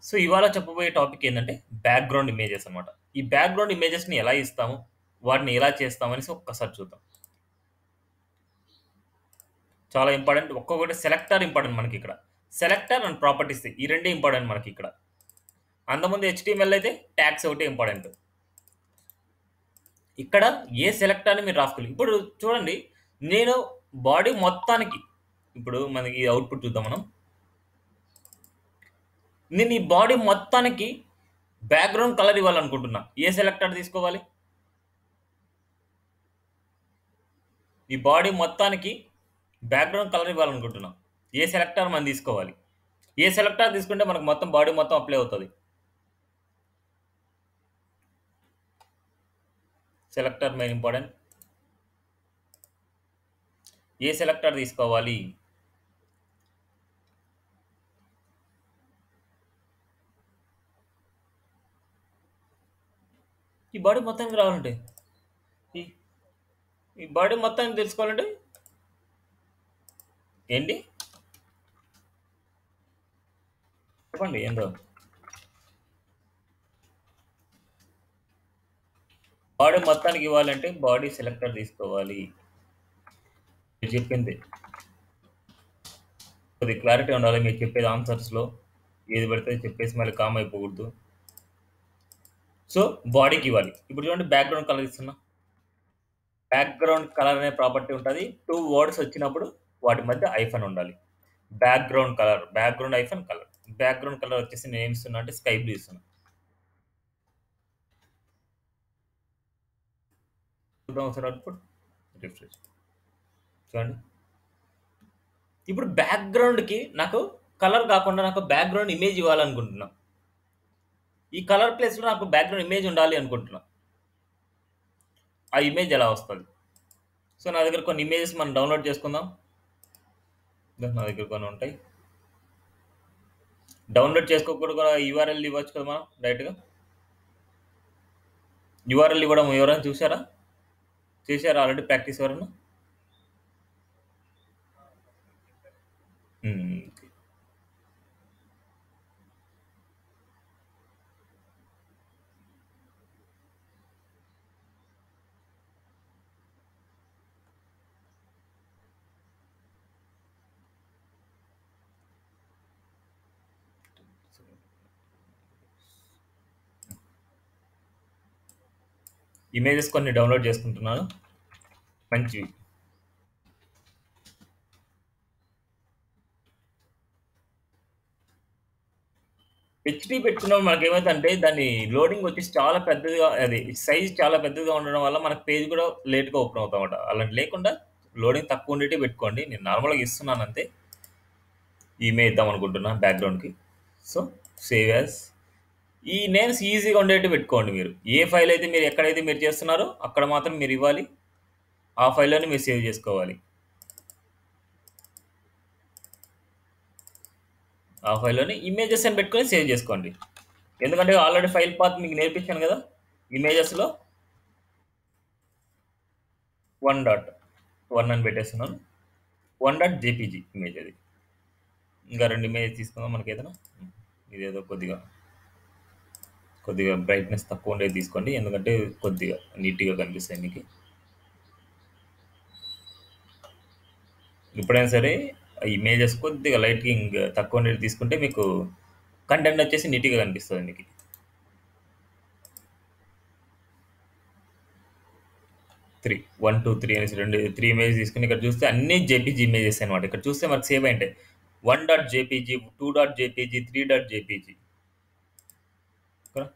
So, ఇవాళ చెప్పబోయే topic ఏందంటే బ్యాక్‌గ్రౌండ్ ఇమేజెస్ అన్నమాట. ఈ బ్యాక్‌గ్రౌండ్ ఇమేజెస్‌ని ఎలా ఇస్తాము? వాటిని ఎలా చేస్తాము అనేసి ఒక్కసారి చూద్దాం. చాలా ఇంపార్టెంట్. ఒక్కొక్కటి సెలెక్టర్ ఇంపార్టెంట్ మనకిక్కడ. సెలెక్టర్ అండ్ ప్రాపర్టీస్ ఈ రెండే ఇంపార్టెంట్ మనకిక్కడ. అంతకుముందు హెచ్‌టీఎంఎల్ అయితే ట్యాగ్స్ ఒకటే ఇంపార్టెంట్. ఇక్కడ ఏ సెలెక్టర్‌ని మీరు రాసుకోవాలి. ఇప్పుడు చూడండి, నేను బాడీ మొత్తానికి ఇప్పుడు మనకి అవుట్‌పుట్ చూద్దాం మనం. నేను ఈ బాడీ మొత్తానికి బ్యాక్‌గ్రౌండ్ కలర్ ఇవ్వాలనుకుంటున్నా. ఏ సెలెక్టర్ తీసుకోవాలి? ఈ బాడీ మొత్తానికి బ్యాక్‌గ్రౌండ్ కలర్ ఇవ్వాలనుకుంటున్నాం. ఏ సెలెక్టర్ మనం తీసుకోవాలి? ఏ సెలెక్టర్ తీసుకుంటే మనకు మొత్తం బాడీ మొత్తం అప్లై అవుతది? Selector main important. ఏ సెలెక్టర్ తీసుకోవాలి? ఈ బాడీ మొత్తానికి రావాలంటే ఈ ఈ బాడీ మొత్తానికి తెలుసుకోవాలంటే ఏంటి? చెప్పండి ఏందో? బాడీ మొత్తానికి ఇవ్వాలంటే బాడీ సెలెక్టర్ తీసుకోవాలి. మీరు చెప్పింది. కొద్దిగా క్లారిటీ ఉండాలి మీరు చెప్పేది ఆన్సర్స్‌లో. ఏది పడితే అది చెప్పేసి మళ్ళీ కామ్ అయిపోకూడదు. సో, బాడీకి ఇవ్వాలి. ఇప్పుడు చూడండి బ్యాక్‌గ్రౌండ్ కలర్ ఇస్తున్నా. బ్యాక్‌గ్రౌండ్ కలర్ అనే ప్రాపర్టీ ఉంటది. 2 వర్డ్స్ వచ్చినప్పుడు వాటి మధ్య హైఫన్ ఉండాలి. Background colour, background hyphen colour. Background colour వచ్చేసి నేనేమి ఇస్తున్నా అంటే స్కై బ్లూ ఇస్తున్నా. చూద్దాం ఒకసారి అవుట్‌పుట్. రిఫ్రెష్. చూడండి. ఇప్పుడు బ్యాక్‌గ్రౌండ్‌కి నాకు కలర్ కాకుండా నాకు బ్యాక్‌గ్రౌండ్ ఇమేజ్ ఇవ్వాలనుకుంటున్నా. ఈ కలర్ ప్లేస్‌లో నాకు బ్యాక్‌గ్రౌండ్ ఇమేజ్ ఉండాలి అనుకుంటున్నా. ఆ ఇమేజ్ ఎలా వస్తది? సో, నా దగ్గర కొన్ని ఇమేజెస్ మనం డౌన్‌లోడ్ చేసుకుందాం. నా దగ్గర కొన్ని ఉంటాయి. డౌన్‌లోడ్ చేసుకోకుండా కూడా యూఆర్ఎల్ ఇవ్వచ్చు కదా మనం డైరెక్ట్‌గా. యూఆర్ఎల్ ఇవ్వడం ఎవరైనా చూసారా? చేసారా ఆల్రెడీ ప్రాక్టీస్ ఎవరన్నా? హ్మ్. ఓకే. ఇమేజెస్ కొన్ని డౌన్‌లోడ్ చేసుకుంటున్నాను. మంచివి. హెచ్‌డీ పెట్టుకున్నప్పుడు మనకేమైద్దంటే దాని లోడింగ్ వచ్చేసి చాలా పెద్దదిగా అది సైజ్ చాలా పెద్దదిగా ఉండడం వల్ల మనకు పేజ్ కూడా లేట్‌గా ఓపెన్ అవుతామట. అలాంటి లేకుండా లోడింగ్ తక్కువ ఉండేటివి పెట్టుకోండి. నేను నార్మల్‌గా ఇస్తున్నాను అంతే. ఈ ఇమేజ్ ఇద్దాం అనుకుంటున్నా బ్యాక్‌గ్రౌండ్‌కి. So, save as. ఈ నేమ్స్ ఈజీగా ఉండేటివి పెట్టుకోండి మీరు. ఏ ఫైల్ అయితే మీరు ఎక్కడైతే మీరు చేస్తున్నారో అక్కడ మాత్రం మీరు ఇవ్వాలి. ఆ ఫైల్‌లోనే మీరు సేవ్ చేసుకోవాలి. ఆ ఫైల్‌లోనే ఇమేజెస్ అని పెట్టుకొని సేవ్ చేసుకోండి. ఎందుకంటే ఆల్రెడీ ఫైల్ పాత్ మీకు నేర్పించాను కదా! ఇమేజెస్‌లో 1 డాట్ 1 అని పెట్టేస్తున్నాను. 1 డాట్ జేపీజీ ఇమేజ్ అది. ఇంకా 2 ఇమేజెస్ తీసుకుందాం మనకేదైనా. ఇదేదో కొద్దిగా బ్రైట్‌నెస్ తక్కువ ఉండేది తీసుకోండి. ఎందుకంటే కొద్దిగా నీట్‌గా కనిపిస్తాయి మీకు. ఎప్పుడైనా సరే ఇమేజెస్ కొద్దిగా లైటింగ్ తక్కువ ఉండేది తీసుకుంటే మీకు కంటెంట్ వచ్చేసి నీట్‌గా కనిపిస్తది మీకు. 3 1, 2, 3 అనేసి 3 ఇమేజెస్ తీసుకొని ఇక్కడ చూస్తే అన్నీ జేపీజీ ఇమేజెస్ అన్నమాట. ఇక్కడ చూస్తే మనకు సేవ్ అయ్యుంటాయి. 1 dot JPG, 2 dot JPG, 3 dot JPG. ఓకేనా?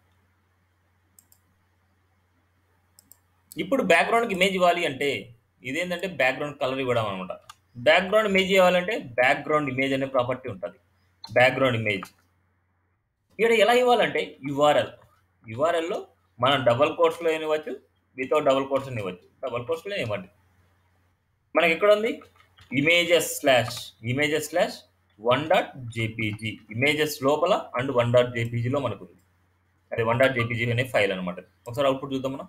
ఇప్పుడు బ్యాక్‌గ్రౌండ్‌కి ఇమేజ్ ఇవ్వాలి అంటే ఇదేంటంటే బ్యాక్‌గ్రౌండ్ కలర్ ఇవ్వడం అన్నమాట. బ్యాక్‌గ్రౌండ్ ఇమేజ్ ఇవ్వాలంటే బ్యాక్‌గ్రౌండ్ ఇమేజ్ అనే ప్రాపర్టీ ఉంటది. Background image. ఇక్కడ ఎలా ఇవ్వాలంటే యూఆర్ఎల్‌లో మనం డబుల్ కోట్స్‌లో ఇవ్వచ్చు. వితౌట్ డబుల్ కోట్స్ అని ఇవ్వచ్చు. డబుల్ కోట్స్‌లో ఇవ్వండి. మనకెక్కడుంది? Images slash 1 dot JPG. Images లోపల అండ్ 1 డాట్ జేపీజీలో మనకుంది. అది 1 డాట్ జేపీజీ అనే ఫైల్ అనమాట. ఒకసారి అవుట్‌పుట్ చూద్దాం మనం.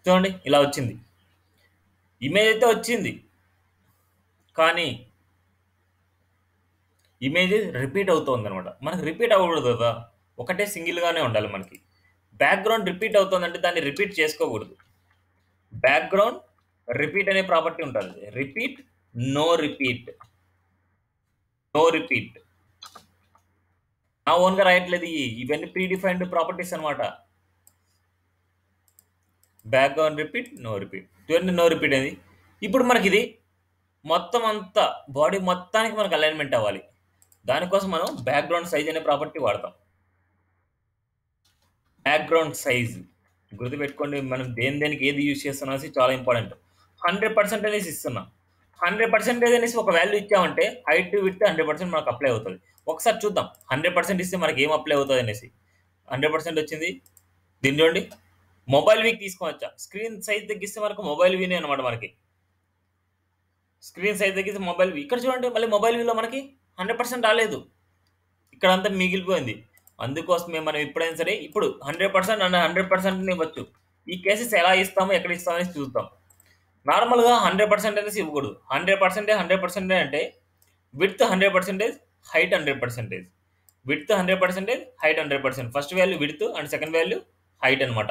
చూడండి ఇలా వచ్చింది. ఇమేజ్ అయితే వచ్చింది. కానీ ఇమేజ్ రిపీట్ అవుతుందనమాట. మనకు రిపీట్ అవ్వకూడదు కదా! ఒకటే సింగిల్‌గానే ఉండాలి మనకి. బ్యాక్‌గ్రౌండ్ రిపీట్ అవుతుందంటే దాన్ని రిపీట్ చేసుకోకూడదు. బ్యాక్‌గ్రౌండ్ రిపీట్ అనే ప్రాపర్టీ ఉంటది. Repeat, no repeat. No repeat. నా ఓన్‌గా రాయట్లేదు ఇవన్నీ ప్రీ డిఫైన్డ్ ప్రాపర్టీస్ అనమాట. Background repeat, no repeat. చూడండి నో రిపీట్ అనేది. ఇప్పుడు మనకిది మొత్తం అంతా బాడీ మొత్తానికి మనకు అలైన్‌మెంట్ అవ్వాలి. దానికోసం మనం బ్యాక్‌గ్రౌండ్ సైజ్ అనే ప్రాపర్టీ వాడతాం. బ్యాక్‌గ్రౌండ్ సైజ్ గుర్తుపెట్టుకోండి. మనం దేనికి ఏది యూజ్ చేస్తున్నాం అనేసి చాలా ఇంపార్టెంట్. 100% అనేసి ఇస్తున్నాం. 100% అనేసి ఒక వాల్యూ ఇచ్చామంటే హైట్, విడ్త్ 100% మనకు అప్లై అవుతది. ఒకసారి చూద్దాం. 100% ఇస్తే మనకి ఏం అప్లై అవుతది అనేసి. 100% వచ్చింది. దీన్ని చూడండి. మొబైల్ వీక్ తీసుకోవచ్చా? స్క్రీన్ సైజ్ తగ్గిస్తే మనకు మొబైల్ వీనే అనమాట మనకి. స్క్రీన్ సైజ్ తగ్గిస్తే మొబైల్ వీ. ఇక్కడ చూడండి మళ్ళీ మొబైల్ వీలో మనకి 100% రాలేదు. ఇక్కడంతా మిగిలిపోయింది. అందుకోసమే మనం ఎప్పుడైనా సరే ఇప్పుడు 100% అండ్ 100% ఇవ్వచ్చు. ఈ కేసెస్ ఎలా ఇస్తామో, ఎక్కడ ఇస్తామో అనేసి చూద్దాం. నార్మల్‌గా 100% అనేసి ఇవ్వకూడదు. 100% 100% అంటే width 100%, height 100%. Width 100%, height 100%. First value width and second value height అనమాట.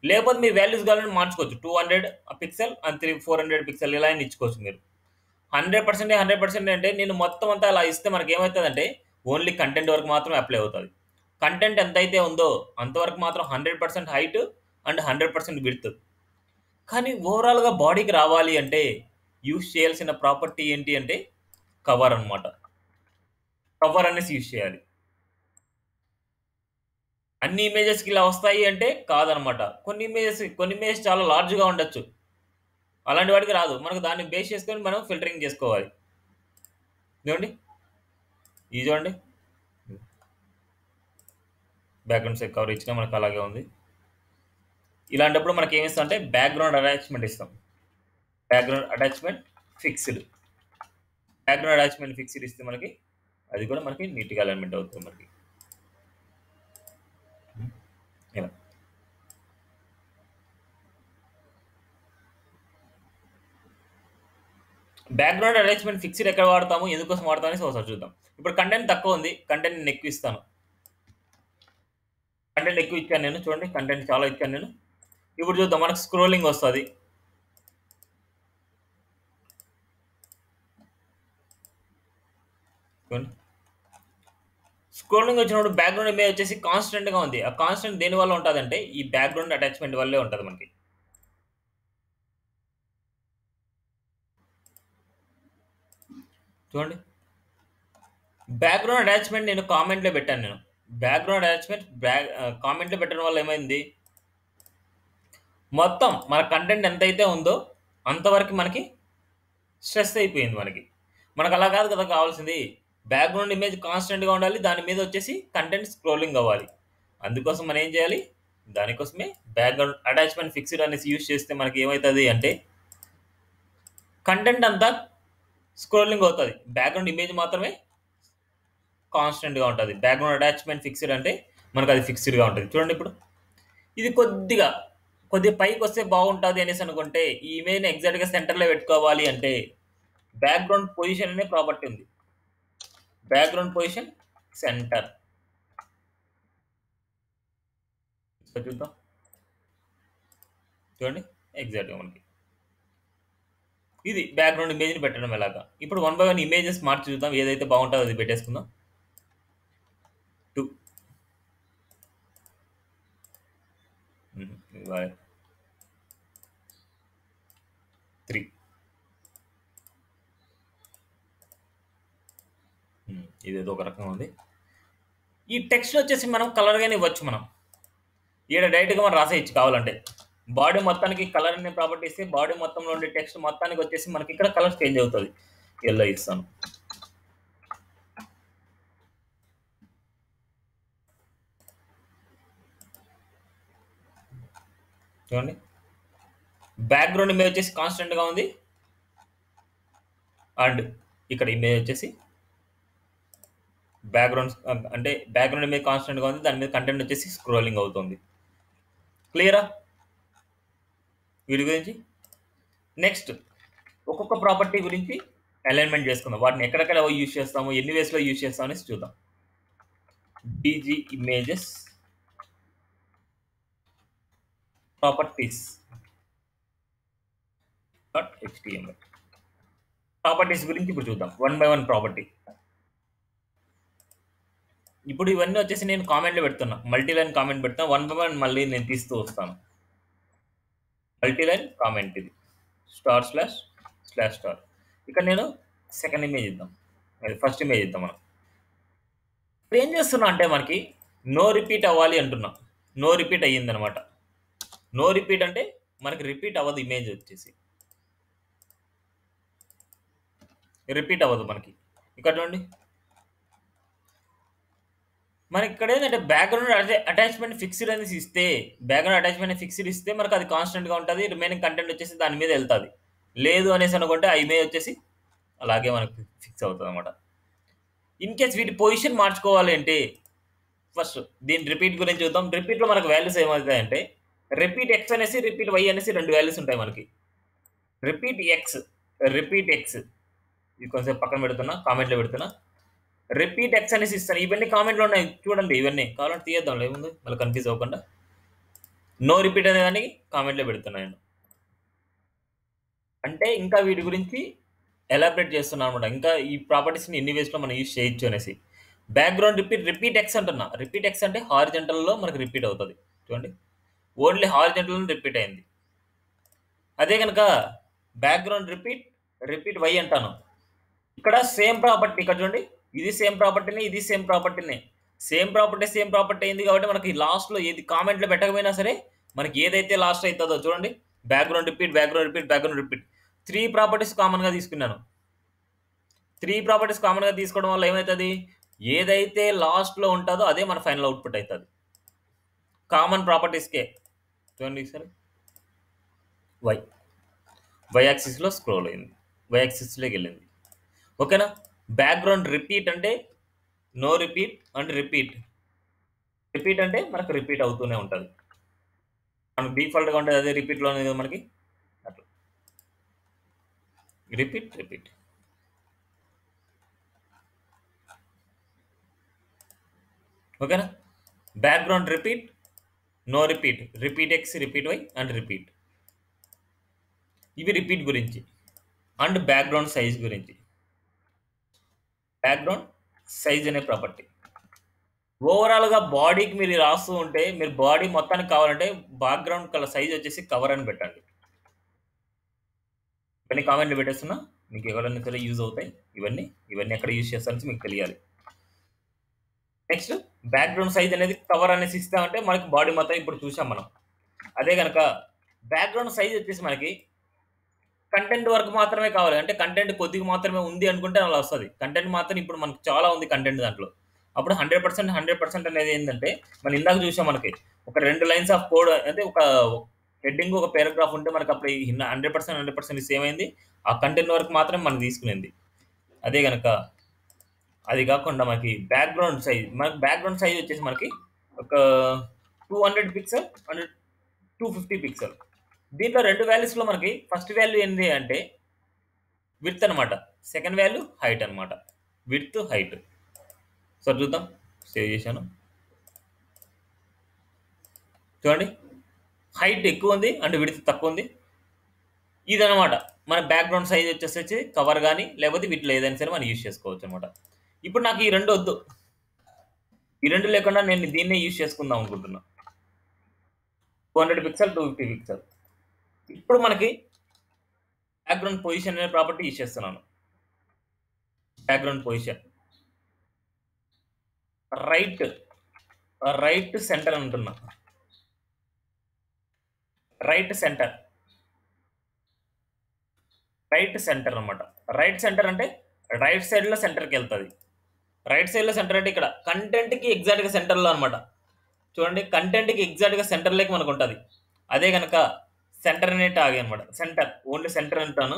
లేకపోతే మీ వాల్యూస్ కావాలంటే మార్చుకోవచ్చు. 200 పిక్సెల్ అండ్ 400 పిక్సెల్ ఇలా అయినా ఇచ్చుకోవచ్చు మీరు. 100% 100% అంటే నేను మొత్తం అంతా అలా ఇస్తే మనకేమైతదంటే ఓన్లీ కంటెంట్ వరకు మాత్రమే అప్లై అవుతది. కంటెంట్ ఎంతైతే ఉందో అంతవరకు మాత్రం 100% హైట్ అండ్ 100% విడ్త్. కానీ ఓవరాల్‌గా బాడీకి రావాలి అంటే యూజ్ చేయాల్సిన ప్రాపర్టీ ఏంటి అంటే కవర్ అనమాట. కవర్ అనేసి యూజ్ చేయాలి. అన్ని ఇమేజెస్‌కి ఇలా వస్తాయి అంటే కాదనమాట. కొన్ని ఇమేజెస్ చాలా లార్జ్‌గా ఉండొచ్చు. అలాంటి వాటికి రాదు. మనకు దాన్ని బేస్ చేసుకొని మనం ఫిల్టరింగ్ చేసుకోవాలి. చూడండి. ఇది చూడండి. బ్యాక్‌గ్రౌండ్ సైడ్ కవర్ ఇచ్చినా మనకు అలాగే ఉంది. ఇలాంటప్పుడు మనకేమి ఇస్తాం అంటే బ్యాక్‌గ్రౌండ్ అటాచ్‌మెంట్ ఇస్తాం. Background attachment fixed. Background attachment fixed ఇస్తే మనకి అది కూడా మనకి నీట్‌గా అలైన్‌మెంట్ అవుతుంది మనకి. ఇలా. బ్యాక్‌గ్రౌండ్ అటాచ్‌మెంట్ ఫిక్స్‌డ్ ఎక్కడ వాడతాము? ఎందుకోసం వాడతాం అనేసి ఒకసారి చూద్దాం. ఇప్పుడు కంటెంట్ తక్కువ ఉంది. కంటెంట్ నేను ఎక్కువ ఇస్తాను. కంటెంట్ ఎక్కువ ఇచ్చాను నేను. చూడండి కంటెంట్ చాలా ఇచ్చాను నేను. ఇప్పుడు చూద్దాం మనకు స్క్రోలింగ్ వస్తది. చూడండి. స్క్రోలింగ్ వచ్చినప్పుడు బ్యాక్‌గ్రౌండ్ ఇమేజ్ వచ్చేసి కాన్స్టెంట్‌గా ఉంది. ఆ కాన్స్టెంట్ దేనివల్ల ఉంటదంటే ఈ బ్యాక్‌గ్రౌండ్ అటాచ్‌మెంట్ వల్లే ఉంటది మనకి. చూడండి. బ్యాక్‌గ్రౌండ్ అటాచ్‌మెంట్ నేను కామెంట్‌లో పెట్టాను నేను. బ్యాక్‌గ్రౌండ్ అటాచ్‌మెంట్ కామెంట్‌లో పెట్టడం వల్ల ఏమైంది? మొత్తం మన కంటెంట్ ఎంతైతే ఉందో అంతవరకు మనకి స్ట్రెస్ అయిపోయింది మనకి. మనకు అలా కాదు కదా కావాల్సింది. బ్యాక్‌గ్రౌండ్ ఇమేజ్ కాన్స్టెంట్‌గా ఉండాలి. దాని మీద వచ్చేసి కంటెంట్ స్క్రోలింగ్ అవ్వాలి. అందుకోసం మనం ఏం చేయాలి? దానికోసమే బ్యాక్‌గ్రౌండ్ అటాచ్‌మెంట్ ఫిక్స్డ్ అనేసి యూజ్ చేస్తే మనకి ఏమైతది అంటే కంటెంట్ అంతా స్క్రోలింగ్ అవుతది. బ్యాక్‌గ్రౌండ్ ఇమేజ్ మాత్రమే కాన్స్టెంట్‌గా ఉంటది. బ్యాక్‌గ్రౌండ్ అటాచ్‌మెంట్ ఫిక్స్డ్ అంటే మనకది ఫిక్స్డ్‌గా ఉంటది. చూడండి ఇప్పుడు. ఇది కొద్దిగా పైకొస్తే బాగుంటది అనేసి అనుకుంటే, ఈ ఇమేజ్‌ని ఎగ్జాక్ట్‌గా సెంటర్‌లో పెట్టుకోవాలి అంటే, బ్యాక్‌గ్రౌండ్ పొజిషన్ అనే ప్రాపర్టీ ఉంది. Background position centre. ఇక్కడ చూద్దాం. చూడండి ఎగ్జాక్ట్‌గా మనకి. ఇది బ్యాక్‌గ్రౌండ్ ఇమేజ్‌ని పెట్టడం ఎలాగా. ఇప్పుడు వన్ బై వన్ ఇమేజెస్ మార్చి చూద్దాం. ఏదైతే బాగుంటదో అది పెట్టేసుకుందాం. 2 ఇవాళ 3 ఇదేదో ఒక రకంగా ఉంది. ఈ టెక్స్ట్ వచ్చేసి మనం కలర్‌గానే ఇవ్వచ్చు మనం. ఈడ డైరెక్ట్‌గా మనం రాసేయచ్చు కావాలంటే. బాడీ మొత్తానికి కలర్ అనే ప్రాపర్టీ ఇస్తే బాడీ మొత్తంలో ఉండే టెక్స్ట్ మొత్తానికి వచ్చేసి మనకి ఇక్కడ కలర్ చేంజ్ అవుతది. యెల్లో ఇస్తాను. చూడండి. బ్యాక్‌గ్రౌండ్ ఇమేజ్ వచ్చేసి కాన్స్టెంట్‌గా ఉంది. అండ్ ఇక్కడ ఇమేజ్ వచ్చేసి అంటే బ్యాక్‌గ్రౌండ్ ఇమేజ్ కాన్స్టెంట్‌గా ఉంది. దాని మీద కంటెంట్ వచ్చేసి స్క్రోలింగ్ అవుతుంది. క్లియరా? వీటి గురించి? నెక్స్ట్ ఒక్కొక్క ప్రాపర్టీ గురించి అలైన్మెంట్ చేసుకుందాం. వాటిని ఎక్కడెక్కడ యూజ్ చేస్తాము, ఎన్ని వేస్‌లో యూజ్ చేస్తాం అనేసి చూద్దాం. DG images properties dot HTML. Properties గురించి ఇప్పుడు చూద్దాం. 1 బై 1 ప్రాపర్టీ. ఇప్పుడు ఇవన్నీ వచ్చేసి నేను కామెంట్‌లో పెడుతున్నా. మల్టీ లైన్ కామెంట్ పెడతా. 1 బై 1 మళ్ళీ నేను తీస్తూ వస్తాను. మల్టీ లైన్ కామెంట్ ఇది. ///. ఇక్కడ నేను సెకండ్ ఇమేజ్ ఇద్దాం. అది ఫస్ట్ ఇమేజ్ ఇద్దాం మనం. ఇప్పుడు ఏం చేస్తున్నా అంటే మనకి నో రిపీట్ అవ్వాలి అంటున్నా. నో రిపీట్ అయ్యిందనమాట. నో రిపీట్ అంటే మనకి రిపీట్ అవ్వదు ఇమేజ్ వచ్చేసి. రిపీట్ అవ్వదు మనకి. ఇక్కడ చూడండి. మనకి ఇక్కడ ఏంటంటే బ్యాక్గ్రౌండ్ అటాచ్మెంట్ ఫిక్స్డ్ అనేసి ఇస్తే, బ్యాక్గ్రౌండ్ అటాచ్మెంట్ ఫిక్స్డ్ ఇస్తే మనకు అది కాన్స్టెంట్గా ఉంటుంది. రిమైనింగ్ కంటెంట్ వచ్చేసి దాని మీద వెళ్తుంది. లేదు అనేసి అనుకుంటే ఆ ఇమేజ్ వచ్చేసి అలాగే మనకు ఫిక్స్ అవుతుంది అనమాట. ఇన్ కేస్ వీటి పొజిషన్ మార్చుకోవాలి అంటే ఫస్ట్ దీని రిపీట్ గురించి చూద్దాం. రిపీట్లో మనకు వాల్యూస్ ఏమవుతాయంటే రిపీట్ ఎక్స్ అనేసి రిపీట్ వై అనేసి 2 వాల్యూస్ ఉంటాయి మనకి. రిపీట్ ఎక్స్ ఇది కొంచెం పక్కన పెడుతున్నా, కామెంట్లో పెడుతున్నా. రిపీట్ ఎక్స్ అనేసి ఇస్తాను. ఇవన్నీ కామెంట్లో ఉన్నాయి చూడండి. ఇవన్నీ కావాలంటే తీయద్దాం, ఏముంది మళ్ళీ కన్ఫ్యూజ్ అవ్వకుండా. నో రిపీట్ అనే దానికి కామెంట్లో పెడుతున్నాను. అంటే ఇంకా వీటి గురించి ఎలాబరేట్ చేస్తున్నాను అనమాట. ఇంకా ఈ ప్రాపర్టీస్ని ఎన్ని వేస్లో మనం యూజ్ చేయొచ్చు అనేసి. బ్యాక్గ్రౌండ్ రిపీట్ ఎక్స్ అంటున్నా. రిపీట్ ఎక్స్ అంటే హారిజెంటల్లో మనకు రిపీట్ అవుతుంది. చూడండి, ఓన్లీ హారిజెంటల్ రిపీట్ అయింది. అదే కనుక బ్యాక్గ్రౌండ్ రిపీట్ వై అంటాను. ఇక్కడ సేమ్ ప్రాపర్టీ. ఇక్కడ చూడండి, ఇది సేమ్ ప్రాపర్టీనే, ఇది సేమ్ ప్రాపర్టీనే. సేమ్ ప్రాపర్టీ అయింది కాబట్టి మనకి లాస్ట్లో ఏది కామెంట్లో పెట్టకపోయినా సరే మనకి ఏదైతే లాస్ట్ అవుతుందో చూడండి, బ్యాక్గ్రౌండ్ రిపీట్ 3 ప్రాపర్టీస్ కామన్గా తీసుకున్నాను. 3 ప్రాపర్టీస్ కామన్గా తీసుకోవడం వల్ల ఏమవుతుంది, ఏదైతే లాస్ట్లో ఉంటుందో అదే మన ఫైనల్ అవుట్పుట్ అవుతుంది. కామన్ ప్రాపర్టీస్కే చూడండి సరే. వై యాక్సిస్లో స్క్రోల్ అయింది, వై యాక్సిస్లోకి వెళ్ళింది. ఓకేనా. బ్యాక్గ్రౌండ్ రిపీట్ అంటే నో రిపీట్ అండ్ రిపీట్ అంటే మనకు రిపీట్ అవుతూనే ఉంటుంది. మనకు డిఫాల్ట్గా ఉంటుంది అదే రిపీట్లో అనేది మనకి అట్లా రిపీట్. ఓకేనా. Background repeat, no repeat X, repeat Y and repeat. ఇవి రిపీట్ గురించి. అండ్ బ్యాక్గ్రౌండ్ సైజ్ గురించి. బ్యాక్గ్రౌండ్ సైజ్ అనే ప్రాపర్టీ ఓవరాల్గా బాడీకి మీరు రాస్తూ ఉంటే, మీరు బాడీ మొత్తానికి కావాలంటే బ్యాక్గ్రౌండ్ కలర్ సైజ్ వచ్చేసి కవర్ అని పెట్టండి. ఇవన్నీ కామెంట్లు పెట్టేస్తున్నా, మీకు ఎవరైనా సరే యూజ్ అవుతాయి. ఇవన్నీ ఎక్కడ యూజ్ చేస్తారని మీకు తెలియాలి. నెక్స్ట్ బ్యాక్గ్రౌండ్ సైజ్ అనేది కవర్ అనేసి ఇస్తామంటే మనకి బాడీ మొత్తం ఇప్పుడు చూసాం మనం. అదే కనుక బ్యాక్గ్రౌండ్ సైజ్ వచ్చేసి మనకి కంటెంట్ వరకు మాత్రమే కావాలి, అంటే కంటెంట్ కొద్దిగా మాత్రమే ఉంది అనుకుంటే అలా వస్తుంది. కంటెంట్ మాత్రం ఇప్పుడు మనకు చాలా ఉంది కంటెంట్ దాంట్లో. అప్పుడు 100% అనేది ఏంటంటే మనం ఇందాక చూసాం, మనకి ఒక 2 లైన్స్ ఆఫ్ కోడ్ అంటే ఒక హెడ్డింగ్ ఒక పారాగ్రాఫ్ ఉంటే మనకి అప్పుడు 100% ఏమైంది, ఆ కంటెంట్ వరకు మాత్రమే మనం తీసుకునేది. అదే కనుక అది కాకుండా మనకి బ్యాక్గ్రౌండ్ సైజ్ వచ్చేసి మనకి ఒక 200 పిక్సెల్ అండ్ 250 పిక్సెల్. దీంట్లో 2 వాల్యూస్లో మనకి ఫస్ట్ వాల్యూ ఏంటి అంటే విడ్త్ అనమాట, సెకండ్ వాల్యూ హైట్ అనమాట. విడ్త్ హైట్ సార్ చూద్దాం. సేవ్ చేశాను చూడండి, హైట్ ఎక్కువ ఉంది అండ్ విడ్త్ తక్కువ ఉంది. ఇదనమాట మన బ్యాక్గ్రౌండ్ సైజ్ వచ్చేసి కవర్ కానీ లేకపోతే వీటిలో ఏదైనా సరే మనం యూజ్ చేసుకోవచ్చు అనమాట. ఇప్పుడు నాకు ఈ 2 వద్దు, ఈ 2 లేకుండా నేను దీన్నే యూజ్ చేసుకుందాం అనుకుంటున్నా. 200 పిక్సెల్ 250 పిక్సెల్. ఇప్పుడు మనకి బ్యాక్గ్రౌండ్ పొజిషన్ అనే ప్రాపర్టీ యూజ్ చేస్తున్నాను. బ్యాక్గ్రౌండ్ పొజిషన్ రైట్ సెంటర్ అంటున్నా. రైట్ సెంటర్ అనమాట. రైట్ సెంటర్ అంటే రైట్ సైడ్లో సెంటర్కి వెళ్తుంది. రైట్ సైడ్లో సెంటర్ అంటే ఇక్కడ కంటెంట్కి ఎగ్జాక్ట్గా సెంటర్లో అనమాట. చూడండి, కంటెంట్కి ఎగ్జాక్ట్గా సెంటర్లోకి మనకు ఉంటుంది. అదే కనుక సెంటర్ అనే టాగ్ అనమాట. ఓన్లీ సెంటర్ అంటాను.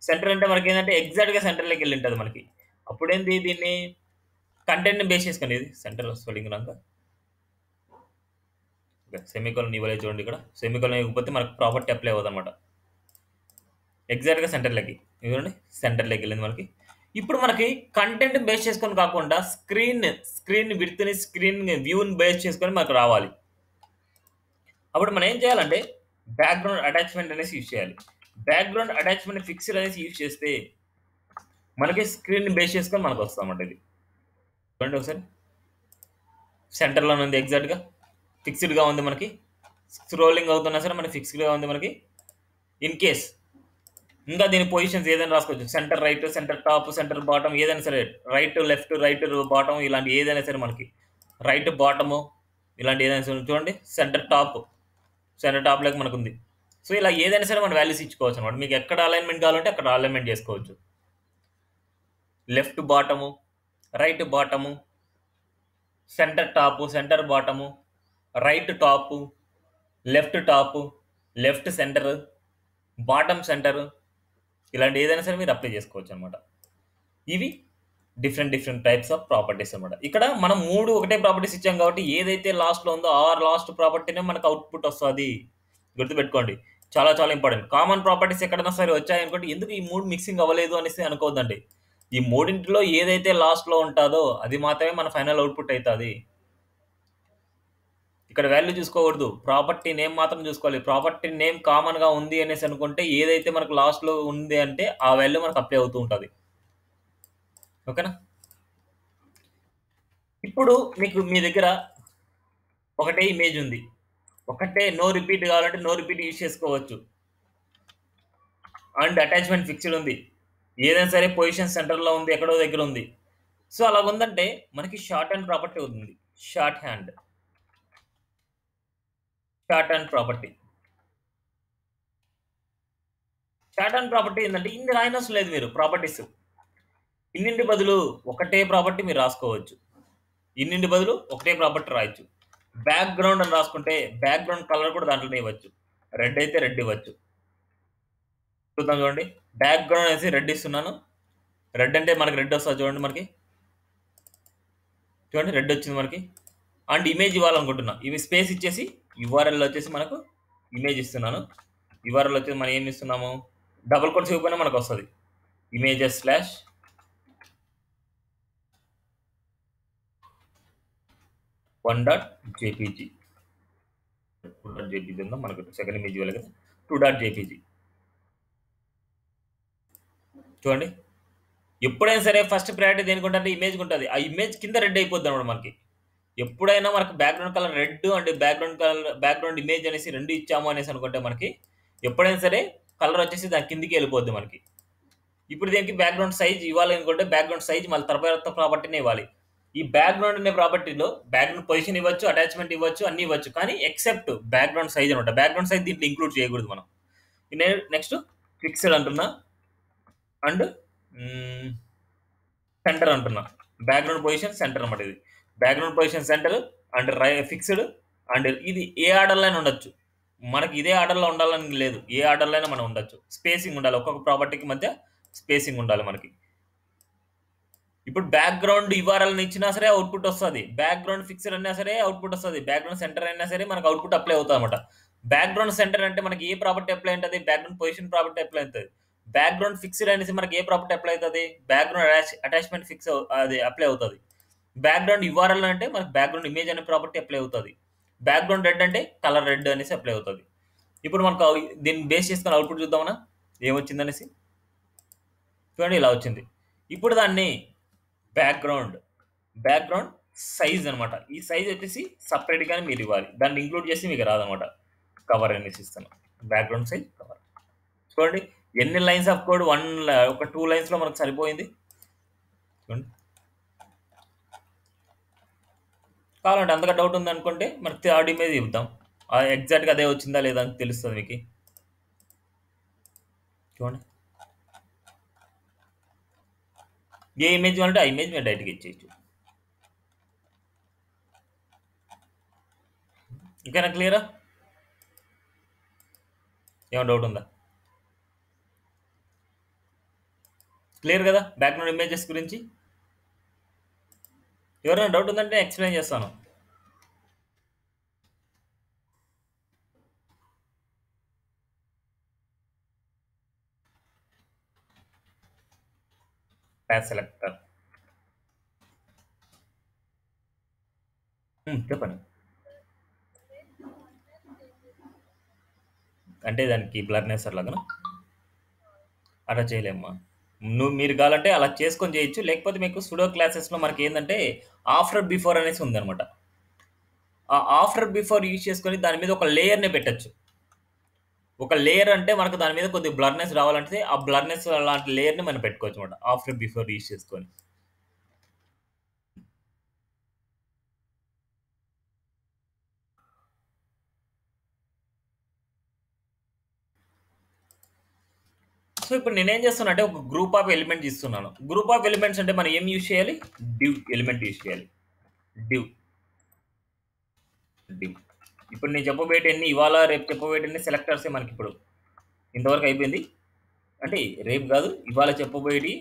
సెంటర్ అంటే మనకి ఏంటంటే ఎగ్జాక్ట్గా సెంటర్లోకి వెళ్ళి ఉంటుంది మనకి. అప్పుడేంది, దీన్ని కంటెంట్ని బేస్ చేసుకుని ఇది సెంటర్ స్పెల్లింగ్ రాక సెమికోలన్ ఇవ్వలేదు చూడండి. ఇక్కడ సెమికోలన్ ఇవ్వకపోతే మనకు ప్రాపర్టీ అప్లై అవ్వదు అనమాట. ఎగ్జాక్ట్‌గా సెంటర్‌లోకి. ఇదిగోండి సెంటర్‌లోకి వెళ్ళింది మనకి. ఇప్పుడు మనకి కంటెంట్ బేస్ చేసుకొని కాకుండా స్క్రీన్ విడ్త్‌ని, స్క్రీన్ వ్యూని బేస్ చేసుకొని మనకు రావాలి. అప్పుడు మనం ఏం చేయాలంటే బ్యాక్‌గ్రౌండ్ అటాచ్‌మెంట్ అనేసి యూజ్ చేయాలి. బ్యాక్‌గ్రౌండ్ అటాచ్‌మెంట్ ఫిక్స్డ్ అనేసి యూజ్ చేస్తే మనకి స్క్రీన్‌ని బేస్ చేసుకొని మనకొస్తదన్నమాట ఇది. చూడండి ఒకసారి. సెంటర్‌లోనే ఉంది ఎగ్జాక్ట్‌గా. ఫిక్స్డ్‌గా ఉంది మనకి. స్క్రోలింగ్ అవుతున్నా సరే మనకి ఫిక్స్డ్‌గా ఉంది మనకి. ఇన్ కేస్ ఇంకా దీని పొజిషన్స్ ఏదైనా రాసుకోవచ్చు. Centre right, centre top, centre bottom ఏదైనా సరే. రైట్, లెఫ్ట్, రైట్, బాటమ్ ఇలాంటి ఏదైనా సరే మనకి. రైట్ బాటము ఇలాంటి ఏదైనా సరే చూడండి. సెంటర్ టాప్‌లోకి మనకుంది. సో, ఇలా ఏదైనా సరే మనం వాల్యూస్ ఇచ్చుకోవచ్చనమాట. మీకు ఎక్కడ అలైన్‌మెంట్ కావాలంటే అక్కడ అలైన్‌మెంట్ చేసుకోవచ్చు. Left bottom, right bottom, centre top, centre bottom, right top, left centre, bottom centre ఇలాంటి ఏదైనా సరే మీరు అప్లై చేసుకోవచ్చనమాట. ఇవి డిఫరెంట్ టైప్స్ ఆఫ్ ప్రాపర్టీస్ అనమాట. ఇక్కడ మనం 3 ఒకటే ప్రాపర్టీస్ ఇచ్చాం కాబట్టి ఏదైతే లాస్ట్‌లో ఉందో ఆ లాస్ట్ ప్రాపర్టీనే మనకు అవుట్‌పుట్ వస్తది. గుర్తుపెట్టుకోండి. చాలా ఇంపార్టెంట్. కామన్ ప్రాపర్టీస్ ఎక్కడైనా సరే వచ్చాయనుకోండి, ఎందుకు ఈ 3 మిక్సింగ్ అవ్వలేదు అనేసి అనుకోవద్దండి. ఈ మూడింటిలో ఏదైతే లాస్ట్‌లో ఉంటాదో అది మాత్రమే మన ఫైనల్ అవుట్‌పుట్ అయితది. ఇక్కడ వాల్యూ చూసుకోకూడదు. ప్రాపర్టీ నేమ్ మాత్రం చూసుకోవాలి. ప్రాపర్టీ నేమ్ కామన్‌గా ఉంది అనేసి అనుకుంటే ఏదైతే మనకు లాస్ట్‌లో ఉంది అంటే ఆ వాల్యూ మనకు అప్లై అవుతూ ఉంటది. ఓకేనా? ఇప్పుడు మీకు మీ దగ్గర ఒకటే ఇమేజ్ ఉంది. ఒకటే నో రిపీట్ కావాలంటే నో రిపీట్ యూజ్ చేసుకోవచ్చు. అండ్ అటాచ్‌మెంట్ ఫిక్స్‌డ్ ఉంది. ఏదైనా సరే పొజిషన్ సెంటర్‌లో ఉంది. ఎక్కడో దగ్గర ఉంది. సో, అలాగుందంటే మనకి షార్ట్ హ్యాండ్ ప్రాపర్టీ ఉంది. Short hand. Short hand property. Short hand property ఏందంటే ఇన్ని రాయనవసరం లేదు మీరు ప్రాపర్టీస్. ఇన్నింటి బదులు ఒకటే ప్రాపర్టీ మీరు రాసుకోవచ్చు. ఇన్నింటి బదులు ఒకటే ప్రాపర్టీ రాయొచ్చు. బ్యాక్‌గ్రౌండ్ అని రాసుకుంటే బ్యాక్‌గ్రౌండ్ కలర్ కూడా దాంట్లోనే ఇవ్వచ్చు. రెడ్ అయితే రెడ్ ఇవ్వచ్చు. చూద్దాం చూడండి. బ్యాక్‌గ్రౌండ్ అనేసి రెడ్ ఇస్తున్నాను. రెడ్ అంటే మనకి రెడ్ వస్తది చూడండి మనకి. చూడండి రెడ్ వచ్చింది మనకి. అండ్ ఇమేజ్ ఇవ్వాలనుకుంటున్నా. ఇవి స్పేస్ ఇచ్చేసి యూఆర్ఎల్ వచ్చేసి మనకు ఇమేజ్ ఇస్తున్నాను. యూఆర్ఎల్ వచ్చేసి మనం ఏమి ఇస్తున్నాము? డబుల్ కోట్స్ ఇవ్వకపోయినా మనకు వస్తది. ఇమేజెస్ స్లాష్ 1.jpg 2.jpg ఉందా మనకు సెకండ్ ఇమేజ్ ఇవ్వాలి కదా 2.jpg చూడండి. ఎప్పుడైనా సరే ఫస్ట్ ప్రయారిటీ దేనికుంటంటే ఇమేజ్‌కి ఉంటది. ఆ ఇమేజ్ కింద రెడ్ అయిపోద్ది అన్నమాట మనకి. ఎప్పుడైనా మనకు background colour red and background image అనేసి 2 ఇచ్చాము అనేసి అనుకుంటే మనకి ఎప్పుడైనా సరే కలర్ వచ్చేసి దాని కిందకి వెళ్ళిపోద్ది మనకి. ఇప్పుడు దీనికి బ్యాక్‌గ్రౌండ్ సైజ్ ఇవ్వాలి అనుకుంటే బ్యాక్‌గ్రౌండ్ సైజ్ మళ్ళీ తర్వాత ప్రాపర్టీనే ఇవ్వాలి. ఈ బ్యాక్‌గ్రౌండ్ అనే ప్రాపర్టీలో బ్యాక్‌గ్రౌండ్ పొజిషన్ ఇవ్వచ్చు, అటాచ్‌మెంట్ ఇవ్వచ్చు, అన్నీ ఇవ్వచ్చు. కానీ ఎక్సెప్ట్ బ్యాక్‌గ్రౌండ్ సైజ్ అనమాట. బ్యాక్‌గ్రౌండ్ సైజ్ దీంట్లో ఇంక్లూడ్ చేయకూడదు మనం. నెక్స్ట్ ఫిక్స్డ్ అంటున్నా అండ్ హ్మ్. సెంటర్ అంటున్నా. బ్యాక్‌గ్రౌండ్ పొజిషన్ సెంటర్ అనమాట ఇది. Background position centre and fixed and ఇది ఏ ఆర్డర్‌లో అయినా ఉండొచ్చు. మనకి ఇదే ఆర్డర్‌లో ఉండాలని లేదు. ఏ ఆర్డర్‌లో అయినా మనం ఉండొచ్చు. స్పేసింగ్ ఉండాలి. ఒక్కొక్క ప్రాపర్టీకి మధ్య స్పేసింగ్ ఉండాలి మనకి. ఇప్పుడు బ్యాక్‌గ్రౌండ్ యూఆర్ఎల్‌ని ఇచ్చినా సరే అవుట్‌పుట్ వస్తది. బ్యాక్‌గ్రౌండ్ ఫిక్స్డ్ అన్నా సరే అవుట్‌పుట్ వస్తది. బ్యాక్‌గ్రౌండ్ సెంటర్ అయినా సరే మనకు అవుట్‌పుట్ అప్లై అవుతదన్నమాట. బ్యాక్‌గ్రౌండ్ సెంటర్ అంటే మనకి ఏ ప్రాపర్టీ అప్లై ఉంటది? బ్యాక్‌గ్రౌండ్ పొజిషన్ ప్రాపర్టీ అప్లై అవుతది. బ్యాక్‌గ్రౌండ్ ఫిక్స్డ్ అనేసి మనకి ఏ ప్రాపర్టీ అప్లై అవుతది? బ్యాక్‌గ్రౌండ్ అటాచ్‌మెంట్ అది అప్లై అవుతది. బ్యాక్‌గ్రౌండ్ యూఆర్ఎల్ అంటే మనకి బ్యాక్‌గ్రౌండ్ ఇమేజ్ అనే ప్రాపర్టీ అప్లై అవుతది. బ్యాక్‌గ్రౌండ్ రెడ్ అంటే కలర్ రెడ్ అనేసి అప్లై అవుతది. ఇప్పుడు మనకు దీన్ని బేస్ చేసుకొని అవుట్‌పుట్ చూద్దామనా? ఏమొచ్చిందనేసి? చూడండి ఇలా వచ్చింది. ఇప్పుడు దాన్ని బ్యాక్‌గ్రౌండ్, బ్యాక్‌గ్రౌండ్ సైజ్ అనమాట. ఈ సైజ్ వచ్చేసి సెపరేట్‌గానే మీరివ్వాలి. దాన్ని ఇంక్లూడ్ చేసి మీకు రాదనమాట. కవర్ అనేసి ఇస్తాను. Background size cover. చూడండి ఎన్ని లైన్స్ ఆఫ్ కోడ్ ఒక 2 లైన్స్‌లో మనకు సరిపోయింది. చూడండి. కావాలంటే అంతగా డౌట్ ఉందనుకుంటే మనకి థర్డ్ ఇమేజ్ ఇద్దాం. ఎగ్జాక్ట్‌గా అదే వచ్చిందా లేదా అని తెలుస్తది మీకి. చూడండి. ఏ ఇమేజ్ కావాలంటే ఆ ఇమేజ్ మీరు డైరెక్ట్‌గా ఇచ్చేయచ్చు. ఇంకేనా క్లియరా? ఏమైనా డౌట్ ఉందా? క్లియర్ కదా బ్యాక్‌గ్రౌండ్ ఇమేజెస్ గురించి? ఎవరైనా డౌట్ ఉందంటే ఎక్స్‌ప్లెయిన్ చేస్తాను. Class selector. చెప్పండి. అంటే దానికి బ్లర్‌నెస్ అట్లాగానా? అలా చేయలేమ్మా. మీరు కావాలంటే అలా చేసుకొని చేయొచ్చు. లేకపోతే మీకు సుడో క్లాసెస్‌లో మనకేందంటే ఆఫ్టర్, బిఫోర్ అనేసి ఉందనమాట. ఆ ఆఫ్టర్, బిఫోర్ యూజ్ చేసుకొని దాని మీద ఒక లేయర్‌ని పెట్టొచ్చు. ఒక లేయర్ అంటే మనకు దాని మీద కొద్దిగా బ్లర్‌నెస్ రావాలంటే ఆ బ్లర్‌నెస్ అలాంటి లేయర్‌ని మనం పెట్టుకోవచ్చనమాట. ఆఫ్టర్, బిఫోర్ యూజ్ చేసుకొని. సో, ఇప్పుడు నేనేం చేస్తున్నానంటే ఒక గ్రూప్ ఆఫ్ ఎలిమెంట్స్ ఇస్తున్నాను. గ్రూప్ ఆఫ్ ఎలిమెంట్స్ అంటే మనం ఏం యూజ్ చేయాలి? డివ్ ఎలిమెంట్ యూజ్ చేయాలి. Div, div. ఇప్పుడు నేను చెప్పబోయేటియన్ని ఇవాళ, రేపు చెప్పబోయేటియన్ని సెలెక్టర్సే మనకిప్పుడు. ఇంతవరకు అయిపోయింది. అంటే రేపు గాదు, ఇవాళ చెప్పబోయేటియి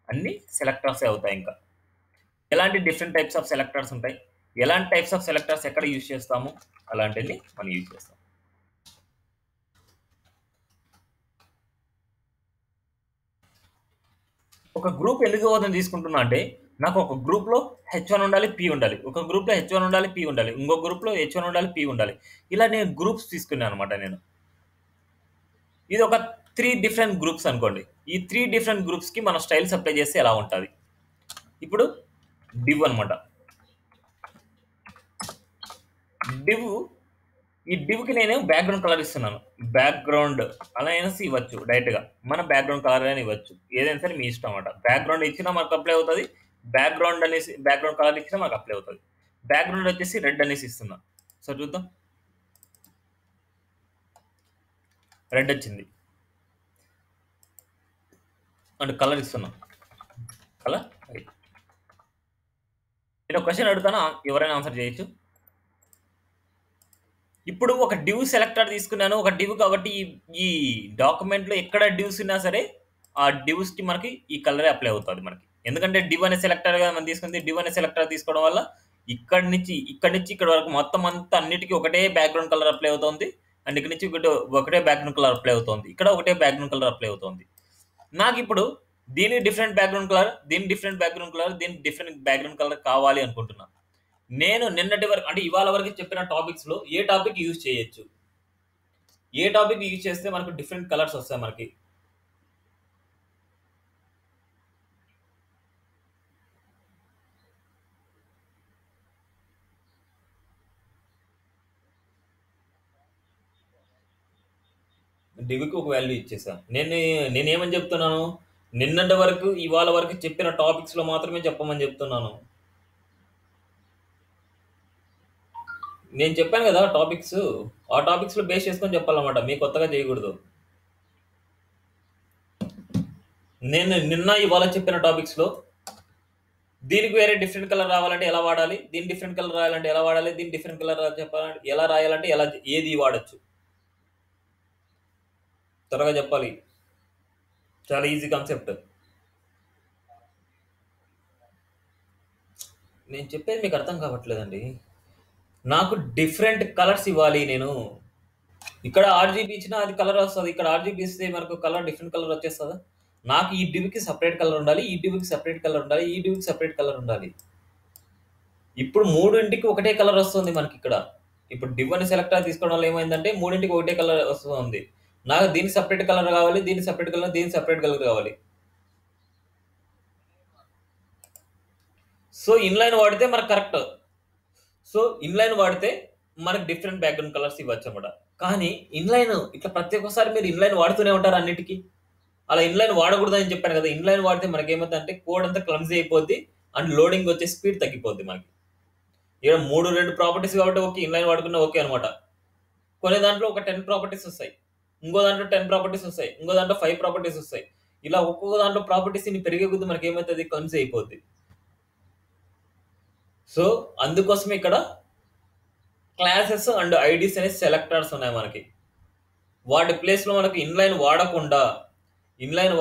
అన్నీ సెలెక్టర్సే అవుతాయింకా. ఎలాంటి డిఫరెంట్ టైప్స్ ఆఫ్ సెలెక్టర్స్ ఉంటాయి. ఎలాంటి టైప్స్ ఆఫ్ సెలెక్టర్స్ ఎక్కడ యూజ్ చేస్తాము, అలాంటియన్ని మనం యూజ్ చేస్తాం. ఒక గ్రూప్ ఎందుకు అవుతుందని తీసుకుంటున్నా అంటే, నాకు ఒక గ్రూప్‌లో హెచ్1 ఉండాలి, పి ఉండాలి. ఒక గ్రూప్‌లో హెచ్1 ఉండాలి, పి ఉండాలి. ఇంకో గ్రూప్‌లో హెచ్1 ఉండాలి, పి ఉండాలి. ఇలా నేను గ్రూప్స్ తీసుకున్నాననమాట నేను. ఇది ఒక 3 డిఫరెంట్ గ్రూప్స్ అనుకోండి. ఈ 3 డిఫరెంట్ గ్రూప్స్‌కి మనం స్టైల్స్ అప్లై చేస్తే ఎలా ఉంటది? ఇప్పుడు డివ్ అనమాట. డివ్ ఈ డివ్‌కి నేను బ్యాక్‌గ్రౌండ్ కలర్ ఇస్తున్నాను. బ్యాక్‌గ్రౌండ్ అలా అనేసి ఇవ్వచ్చు డైరెక్ట్‌గా. మన బ్యాక్‌గ్రౌండ్ కలర్ అని ఇవ్వచ్చు. ఏదైనా సరే మీ ఇష్టం అన్నమాట. బ్యాక్‌గ్రౌండ్ ఇచ్చినా మనకు అప్లై అవుతది. బ్యాక్‌గ్రౌండ్ కలర్ ఇచ్చినా మనకు అప్లై అవుతది. బ్యాక్‌గ్రౌండ్ వచ్చేసి రెడ్ అనేసి ఇస్తున్నా. సో చూద్దాం. రెడ్ వచ్చింది. అండ్ కలర్ ఇస్తున్నాం. Colour white. నేను ఒక క్వెషన్ అడుగుతాను. ఎవరైనా ఆన్సర్ చేయొచ్చు. ఇప్పుడు ఒక డివ్ సెలెక్టర్ తీసుకున్నాను. ఒక డివ్ కాబట్టి ఈ డాక్యుమెంట్‌లో ఎక్కడ డివ్స్ ఉన్నా సరే, ఆ డివ్స్‌కి మనకి ఈ కలరే అప్లై అవుతది మనకి. ఎందుకంటే డివ్ అనే సెలెక్టర్‌గా మనం తీసుకుంది. డివ్ అనే సెలెక్టర్ తీసుకోవడం వల్ల ఇక్కడి నుంచి ఇక్కడి వరకు మొత్తం అంతా అన్నిటికి ఒకటే బ్యాక్‌గ్రౌండ్ కలర్ అప్లై అవుతుంది. అండ్ ఇక్కడి నుంచి ఒకటే బ్యాక్‌గ్రౌండ్ కలర్ అప్లై అవుతుంది. ఇక్కడ ఒకటే బ్యాక్‌గ్రౌండ్ కలర్ అప్లై అవుతుంది. నాకిప్పుడు దీనికి డిఫరెంట్ బ్యాక్‌గ్రౌండ్ కలర్, దీనికి డిఫరెంట్ బ్యాక్‌గ్రౌండ్ కలర్, దీనికి డిఫరెంట్ బ్యాక్‌గ్రౌండ్ కలర్ కావాలి అనుకుంటున్నా. నేను నిన్నటి వరకు అంటే ఇవాళ వరకు చెప్పిన టాపిక్స్‌లో ఏ టాపిక్ యూజ్ చేయొచ్చు? ఏ టాపిక్ యూజ్ చేస్తే మనకు డిఫరెంట్ కలర్స్ వస్తాయి మనకి? డివ్‌కి ఒక వాల్యూ ఇచ్చేసా. నేనేమని చెప్తున్నాను? నిన్నటి వరకు, ఇవాళ వరకు చెప్పిన టాపిక్స్‌లో మాత్రమే చెప్పమని చెప్తున్నాను. నేను చెప్పాను కదా టాపిక్స్. ఆ టాపిక్స్‌లో బేస్ చేసుకొని చెప్పాలన్నమాట. మీరు కొత్తగా చేయకూడదు. నేను నిన్న, ఇవాళ చెప్పిన టాపిక్స్‌లో దీనికి వేరే డిఫరెంట్ కలర్ రావాలంటే ఎలా వాడాలి? దీనికి డిఫరెంట్ కలర్ రాయాలంటే ఎలా వాడాలి? దీనికి డిఫరెంట్ కలర్ చెప్పాలంటే ఎలా రాయాలంటే ఏది వాడొచ్చు? త్వరగా చెప్పాలి. చాలా ఈజీ కాన్సెప్ట్. నేను చెప్పేది మీకు అర్థం కావట్లేదండి. నాకు డిఫరెంట్ కలర్స్ ఇవ్వాలి నేను. ఇక్కడ ఆర్‌జీబీ ఇచ్చినా అది కలర్ వస్తది. ఇక్కడ ఆర్‌జీబీ ఇస్తే మనకు కలర్ డిఫరెంట్ కలర్ వచ్చేస్తదా? నాకు ఈ డివ్‌కి సెపరేట్ కలర్ ఉండాలి. ఈ డివ్‌కి సెపరేట్ కలర్ ఉండాలి. ఈ డివ్‌కి సెపరేట్ కలర్ ఉండాలి. ఇప్పుడు మూడింటికి ఒకటే కలర్ వస్తుంది మనకిక్కడ. ఇప్పుడు డివ్ అని సెలెక్టర్ తీసుకోవడం వల్ల ఏమైందంటే మూడింటికి ఒకటే కలర్ వస్తుంది. నాకు దీనికి సెపరేట్ కలర్ కావాలి. దీనికి సెపరేట్ కలర్, దీనికి సెపరేట్ కలర్ కావాలి. సో, ఇన్‌లైన్ వాడితే మనకు కరెక్ట్. సో, ఇన్‌లైన్ వాడితే మనకు డిఫరెంట్ బ్యాక్‌గ్రౌండ్ కలర్స్ ఇవ్వచ్చన్నమాట. కానీ ఇన్‌లైన్ ఇట్లా ప్రతి ఒక్కసారి మీరు ఇన్‌లైన్ వాడుతూనే ఉంటారు అన్నిటికి. అలా ఇన్‌లైన్ వాడకూడదని చెప్పాను కదా! ఇన్‌లైన్ వాడితే మనకేమైద్దంటే కోడ్ అంతా క్లమ్జీ అయిపోద్ది. అండ్ లోడింగ్ వచ్చే స్పీడ్ తగ్గిపోద్ది మనకి. ఇక్కడ 2 ప్రాపర్టీస్ కాబట్టి ఓకే. ఇన్‌లైన్ వాడుకున్నా ఓకే అనమాట. కొన్ని దాంట్లో ఒక 10 ప్రాపర్టీస్ వస్తాయి. ఇంకో దాంట్లో 10 ప్రాపర్టీస్ వస్తాయి. ఇంకో దాంట్లో 5 ప్రాపర్టీస్ వస్తాయి. ఇలా ఒక్కొక్క దాంట్లో ప్రాపర్టీస్ ఇన్ని పెరిగే కొద్దీ మనకేమైతది క్లమ్జీ అయిపోద్ది. సో, అందుకోసమే ఇక్కడ క్లాసెస్ అండ్ ఐడీస్ అనే సెలెక్టర్స్ ఉన్నాయి మనకి. వాటి ప్లేస్‌లో మనకి ఇన్‌లైన్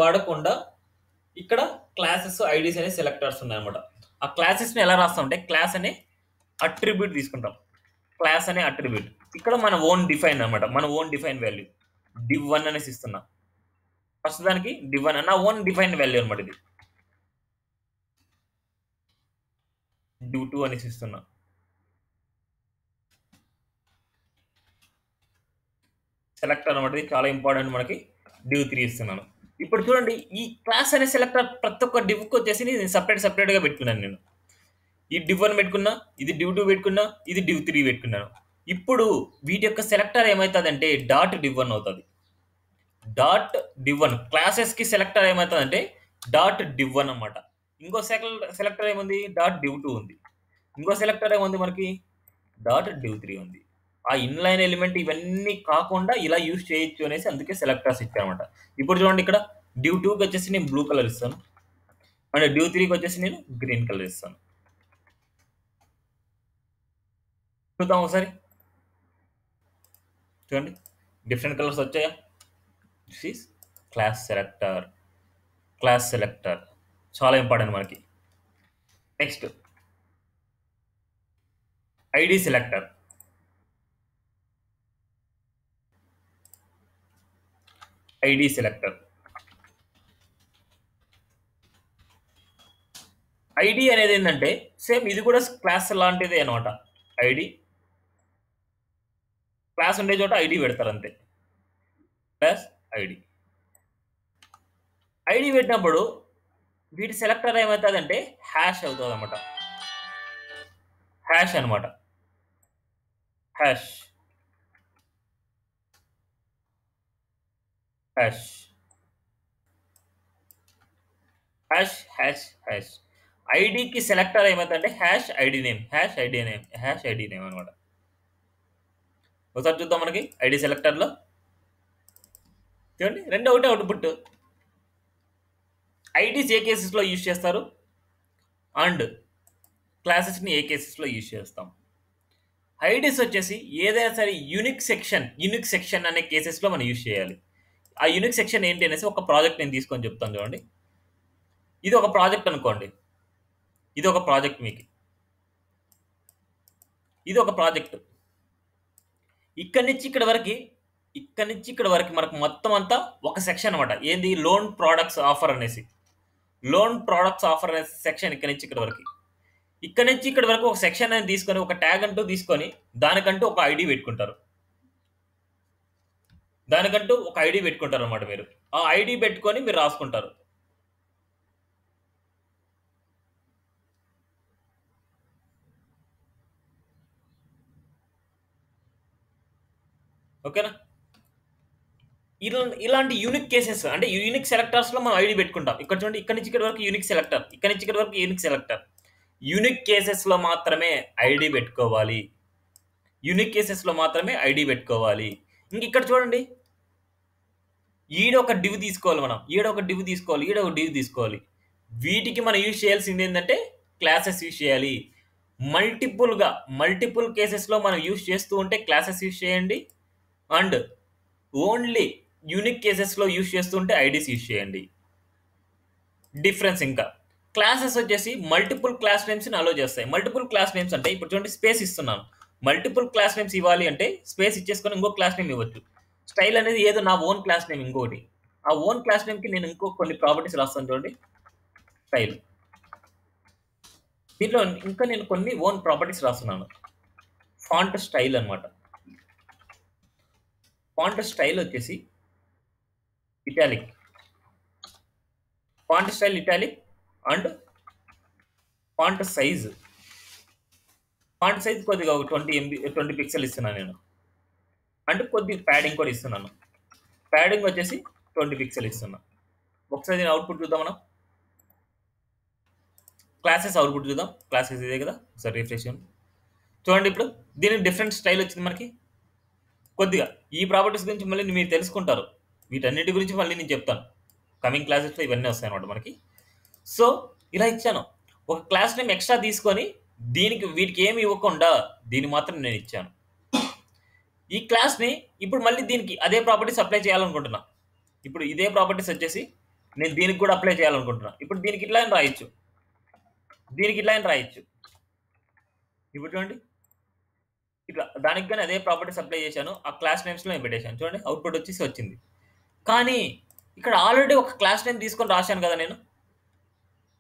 వాడకుండా ఇక్కడ క్లాసెస్, ఐడీస్ అనే సెలెక్టర్స్ ఉన్నాయన్నమాట. ఆ క్లాసెస్‌ని ఎలా రాస్తామంటే క్లాస్ అనే అట్రిబ్యూట్ తీసుకుంటాం. క్లాస్ అనే అట్రిబ్యూట్. ఇక్కడ మన ఓన్ డిఫైన్ అన్నమాట. మన ఓన్ డిఫైన్ వాల్యూ. div1 అనేసి ఇస్తున్నా. ఫస్ట్ దానికి div1 నా ఓన్ డిఫైన్ వాల్యూ అన్నమాట ఇది. div2 అనేసి ఇస్తున్నా. సెలెక్టర్ అన్నమాట. ఇది చాలా ఇంపార్టెంట్ మనకి. div3 ఇస్తున్నాను. ఇప్పుడు చూడండి ఈ క్లాస్ అనే సెలెక్టర్ ప్రతి ఒక్క డివ్‌కి వచ్చేసి నేను సెపరేట్‌గా పెట్టుకున్నాను నేను. ఈ div1 పెట్టుకున్నా, ఇది div2 పెట్టుకున్నా, ఇది div3 పెట్టుకున్నాను. ఇప్పుడు వీటి యొక్క సెలెక్టర్ ఏమైతదంటే .div1 అవుతది. .div1 క్లాసెస్‌కి సెలెక్టర్ ఏమైతదంటే .div1 అన్నమాట. ఇంకో సెలెక్టర్ ఏముంది? .div2 ఉంది. ఇంకో సెలెక్టర్ ఏముంది మనకి? .div3 ఉంది. ఆ ఇన్‌లైన్ ఎలిమెంట్ ఇవన్నీ కాకుండా ఇలా యూజ్ చేయొచ్చు అనేసి అందుకే సెలెక్టర్స్ ఇచ్చానన్నమాట. ఇప్పుడు చూడండి ఇక్కడ div2కి వచ్చేసి నేను బ్లూ కలర్ ఇస్తాను. అండ్ div3కి వచ్చేసి నేను గ్రీన్ కలర్ ఇస్తాను. చూద్దాం ఒకసారి. చూడండి డిఫరెంట్ కలర్స్ వచ్చాయా? దిస్ ఈస్ క్లాస్ సెలెక్టర్ చాలా ఇంపార్టెంట్ మనకి. Next ID selector. ID selector ID అనేది ఏంటంటే సేమ్ ఇది కూడా క్లాస్ లాంటిదే అనమాట. ఐడి క్లాస్ ఉండే చోట ఐడి పెడతారు అంతే. ప్లస్ ఐడి ఐడి పెట్టినప్పుడు వీటి సెలెక్టర్ ఏమవుతుందంటే హ్యాష్ అవుతుంది అనమాట. హ్యాష్ అనమాట. Hash hash hash hash hash ఐడికి సెలెక్టర్ ఏమవుతుందంటే హ్యాష్ ఐడి నేమ్ అనమాట. ఒకసారి చూద్దాం మనకి ఐడి సెలెక్టర్లో. చూడండి రెండు ఒకటే అవుట్పుట్. ఐడీస్ ఏ కేసెస్లో యూజ్ చేస్తారు అండ్ క్లాసెస్ని ఏ కేసెస్లో యూజ్ చేస్తాం. ఐడీస్ వచ్చేసి ఏదైనా సరే యూనిక్ సెక్షన్ అనే కేసెస్లో మనం యూజ్ చేయాలి. ఆ యూనిక్ సెక్షన్ ఏంటి అనేసి ఒక ప్రాజెక్ట్ నేను తీసుకొని చెప్తాను చూడండి. ఇది ఒక ప్రాజెక్ట్ అనుకోండి. ఇది ఒక ప్రాజెక్ట్ మీకు. ఇది ఒక ప్రాజెక్ట్. ఇక్కడి నుంచి ఇక్కడ వరకు మనకు మొత్తం అంతా ఒక సెక్షన్ అనమాట. ఏంది? లోన్ ప్రొడక్ట్స్ ఆఫర్ అనేసి సెక్షన్ ఇక్కడి నుంచి ఇక్కడ వరకు. ఇక్కడ నుంచి ఇక్కడ వరకు ఒక సెక్షన్ అనేది తీసుకొని ఒక ట్యాగ్ అంటూ తీసుకొని దానికంటూ ఒక ఐడి పెట్టుకుంటారు. అనమాట. మీరు ఆ ఐడి పెట్టుకొని మీరు రాసుకుంటారు. ఓకేనా? ఇలాంటి యూనిక్ కేసెస్ అంటే యూనిక్ సెలెక్టర్స్ లో మనం ఐడి పెట్టుకుంటాం. ఇక్కడ చూడండి ఇక్కడ నుంచి ఇక్కడ వరకు యూనిక్ సెలెక్టర్, ఇక్కడ నుంచి ఇక్కడ వరకు యూనిక్ సెలెక్టర్. యూనిక్ కేసెస్ లో మాత్రమే ఐడి పెట్టుకోవాలి. ఇంక ఇక్కడ చూడండి ఈడొక డివ్ తీసుకోవాలి మనం. ఈడొక డివ్ తీసుకోవాలి. వీటికి మనం యూజ్ చేయాల్సింది ఏంటంటే క్లాసెస్ యూజ్ చేయాలి. మల్టిపుల్ కేసెస్లో మనం యూజ్ చేస్తూ ఉంటే క్లాసెస్ యూజ్ చేయండి. అండ్ ఓన్లీ యూనిక్ కేసెస్లో యూజ్ చేస్తుంటే ఐడీస్ యూజ్ చేయండి. డిఫరెన్స్ ఇంకా క్లాసెస్ వచ్చేసి మల్టిపుల్ క్లాస్ నేమ్స్ని అలో చేస్తాయి. మల్టిపుల్ క్లాస్ నేమ్స్ అంటే ఇప్పుడు చూడండి స్పేస్ ఇస్తున్నాను. మల్టిపుల్ క్లాస్ నేమ్స్ ఇవ్వాలి అంటే స్పేస్ ఇచ్చేసుకొని ఇంకో క్లాస్ నేమ్ ఇవ్వచ్చు. స్టైల్ అనేది ఏదో నా ఓన్ క్లాస్ నేమ్ ఇంకోటి. ఆ ఓన్ క్లాస్ నేమ్కి నేను ఇంకో కొన్ని ప్రాపర్టీస్ రాస్తాను చూడండి. స్టైల్ దీంట్లో ఇంకా నేను కొన్ని ఓన్ ప్రాపర్టీస్ రాస్తున్నాను. ఫాంట్ స్టైల్ అనమాట. ఫాంట్ స్టైల్ వచ్చేసి ఇటాలిక్. అండ్ ఫాంట్ సైజ్ కొద్దిగా ఒక 20 పిక్సెల్ ఇస్తున్నాను నేను. అంటే కొద్ది ప్యాడింగ్ కూడా ఇస్తున్నాను. ప్యాడింగ్ వచ్చేసి 20 పిక్సెల్ ఇస్తున్నా. ఒకసారి దీని అవుట్పుట్ చూద్దాం మనం. క్లాసెస్ అవుట్పుట్ చూద్దాం. క్లాసెస్ ఇదే కదా. ఒకసారి రిఫ్రెష్ చూడండి. ఇప్పుడు దీనికి డిఫరెంట్ స్టైల్ వచ్చింది మనకి. కొద్దిగా ఈ ప్రాపర్టీస్ గురించి మళ్ళీ మీరు తెలుసుకుంటారు. వీటన్నిటి గురించి మళ్ళీ నేను చెప్తాను. కమింగ్ క్లాసెస్లో ఇవన్నీ వస్తాయి అనమాట మనకి. సో ఇలా ఇచ్చాను. ఒక క్లాస్ నేమ్ ఎక్స్ట్రా తీసుకొని వీటికి ఏమి ఇవ్వకుండా దీన్ని మాత్రం నేను ఇచ్చాను. ఈ క్లాస్ని ఇప్పుడు మళ్ళీ దీనికి అదే ప్రాపర్టీస్ అప్లై చేయాలనుకుంటున్నా. ఇప్పుడు ఇదే ప్రాపర్టీస్ వచ్చేసి నేను దీనికి కూడా అప్లై చేయాలనుకుంటున్నా. ఇప్పుడు దీనికి ఇట్లా అని రాయొచ్చు. ఇప్పుడు చూడండి ఇట్లా దానికి కానీ అదే ప్రాపర్టీస్ అప్లై చేశాను. ఆ క్లాస్ నేమ్స్లో నేను పెట్టేశాను. చూడండి అవుట్పుట్ వచ్చేసి వచ్చింది. కానీ ఇక్కడ ఆల్రెడీ ఒక క్లాస్ నేమ్ తీసుకొని రాశాను కదా నేను.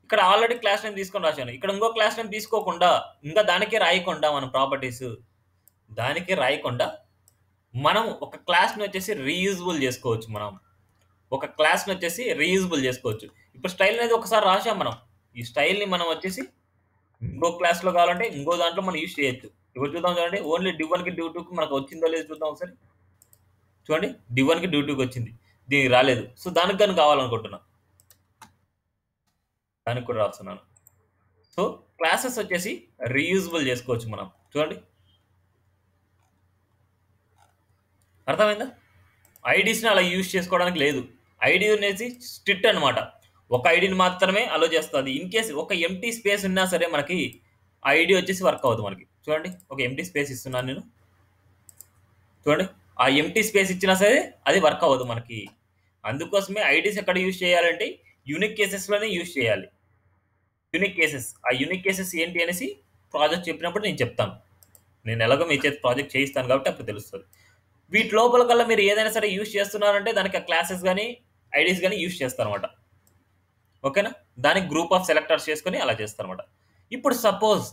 ఇక్కడ ఆల్రెడీ క్లాస్ నేమ్ తీసుకొని రాశాను. ఇక్కడ ఇంకో క్లాస్ నేమ్ తీసుకోకుండా, ఇంకా దానికే రాయకుండా మనం ప్రాపర్టీస్ దానికే రాయకుండా మనం ఒక క్లాస్‌ని వచ్చేసి రీయూజబుల్ చేసుకోవచ్చు మనం. ఒక క్లాస్‌ని వచ్చేసి రీయూజబుల్ చేసుకోవచ్చు. ఇప్పుడు స్టైల్ అనేది ఒకసారి రాసాం మనం. ఈ స్టైల్‌ని మనం వచ్చేసి ఇంకో క్లాస్‌లో కావాలంటే ఇంకో దాంట్లో మనం యూజ్ చేయొచ్చు. ఇప్పుడు చూద్దాం చూడండి. ఓన్లీ div1కి div2కి మనకు వచ్చిందో లేదో చూద్దాం ఒకసారి. చూడండి div1కి div2కి వచ్చింది. దీనికి రాలేదు. సో దానికి గాని కావాలనుకుంటున్నా. దానికి కూడా రాస్తున్నాను. సో క్లాసెస్ వచ్చేసి రీయూజబుల్ చేసుకోవచ్చు మనం. చూడండి. అర్థమైందా? ఐడీస్‌ని అలా యూజ్ చేసుకోవడానికి లేదు. ఐడీ అనేది స్ట్రిక్ట్ అన్నమాట. ఒక ఐడీని మాత్రమే అలో చేస్తది. ఇన్ కేస్ ఒక ఎంప్టీ స్పేస్ ఉన్నా సరే మనకి ఆ ఐడీ వచ్చేసి వర్క్ అవ్వదు మనకి. చూడండి. ఒక ఎంప్టీ స్పేస్ ఇస్తున్నాను నేను. చూడండి. ఆ ఎంప్టీ స్పేస్ ఇచ్చినా సరే అది వర్క్ అవ్వదు మనకి. అందుకోసమే ఐడీస్ ఎక్కడ యూజ్ చేయాలంటే యూనిక్ కేసెస్‌లోనే యూజ్ చేయాలి. Unique cases. ఆ యూనిక్ కేసెస్ ఏంటి అనేసి ప్రాజెక్ట్ చెప్పినప్పుడు నేను చెప్తాను. నేను ఎలాగో మీ చేత ప్రాజెక్ట్ చేయిస్తాను కాబట్టి అప్పుడు తెలుస్తది. వీటి లోపల కల్లా మీరు ఏదైనా సరే యూజ్ చేస్తున్నారంటే దానికి క్లాసెస్ గాని, ఐడీస్ గాని యూజ్ చేస్తారన్నమాట. ఓకేనా? దానికి గ్రూప్ ఆఫ్ సెలెక్టర్స్ చేసుకొని అలా చేస్తారన్నమాట. ఇప్పుడు సపోజ్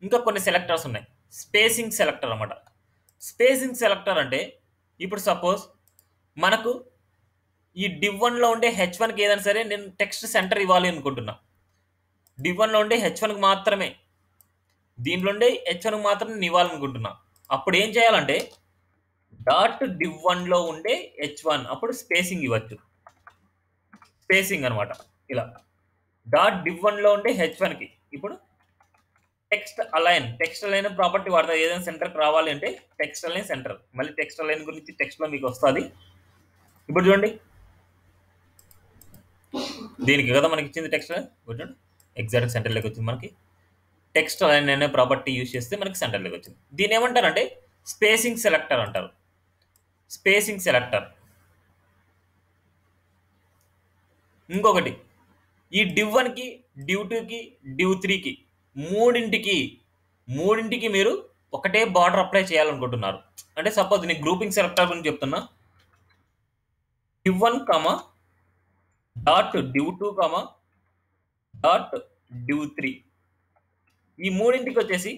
ఇంకా కొన్ని సెలెక్టర్స్ ఉన్నాయి. స్పేసింగ్ సెలెక్టర్ అన్నమాట. స్పేసింగ్ సెలెక్టర్ అంటే ఇప్పుడు సపోజ్ మనకు ఈ div1లో ఉండే h1కి ఏదైనా సరే నేను టెక్స్ట్ సెంటర్ ఇవ్వాలి అనుకుంటున్నా. div1లో ఉండే h1కి మాత్రమే. దీంట్లో ఉండే h1కి మాత్రం నేను ఇవ్వాలనుకుంటున్నా. అప్పుడు ఏం చేయాలంటే .div1లో ఉండే h1 అప్పుడు స్పేసింగ్ ఇవ్వచ్చు. స్పేసింగ్ అన్నమాట. ఇలా .div1లో ఉండే h1కి ఇప్పుడు టెక్స్ట్ అలైన్ ప్రాపర్టీ వాడతారు. ఏదైనా సెంటర్‌కి రావాలి అంటే టెక్స్ట్ అలైన్ సెంటర్. మళ్ళీ టెక్స్ట్ అలైన్ గురించి టెక్స్ట్‌లో మీకు వస్తది. ఇప్పుడు చూడండి. దీనికి కదా మనకి ఇచ్చింది టెక్స్ట్ అలైన్. ఇప్పుడు చూడండి. ఎగ్జాక్ట్ సెంటర్‌లోకి వచ్చింది మనకి. టెక్స్ట్ అలైన్ అనే ప్రాపర్టీ యూజ్ చేస్తే మనకి సెంటర్‌లోకి వచ్చింది. దీన్ని ఏమంటారంటే స్పేసింగ్ సెలెక్టర్ అంటారు. Spacing selector. ఇంకొకటి ఈ div1కి, div2కి, div3కి మూడింటికి మీరు ఒకటే బార్డర్ అప్లై చేయాలనుకుంటున్నారు. అంటే సపోజ్ నేను గ్రూపింగ్ సెలెక్టర్ గురించి చెప్తున్నా. div1, .div2, .div3 ఈ మూడింటికి వచ్చేసి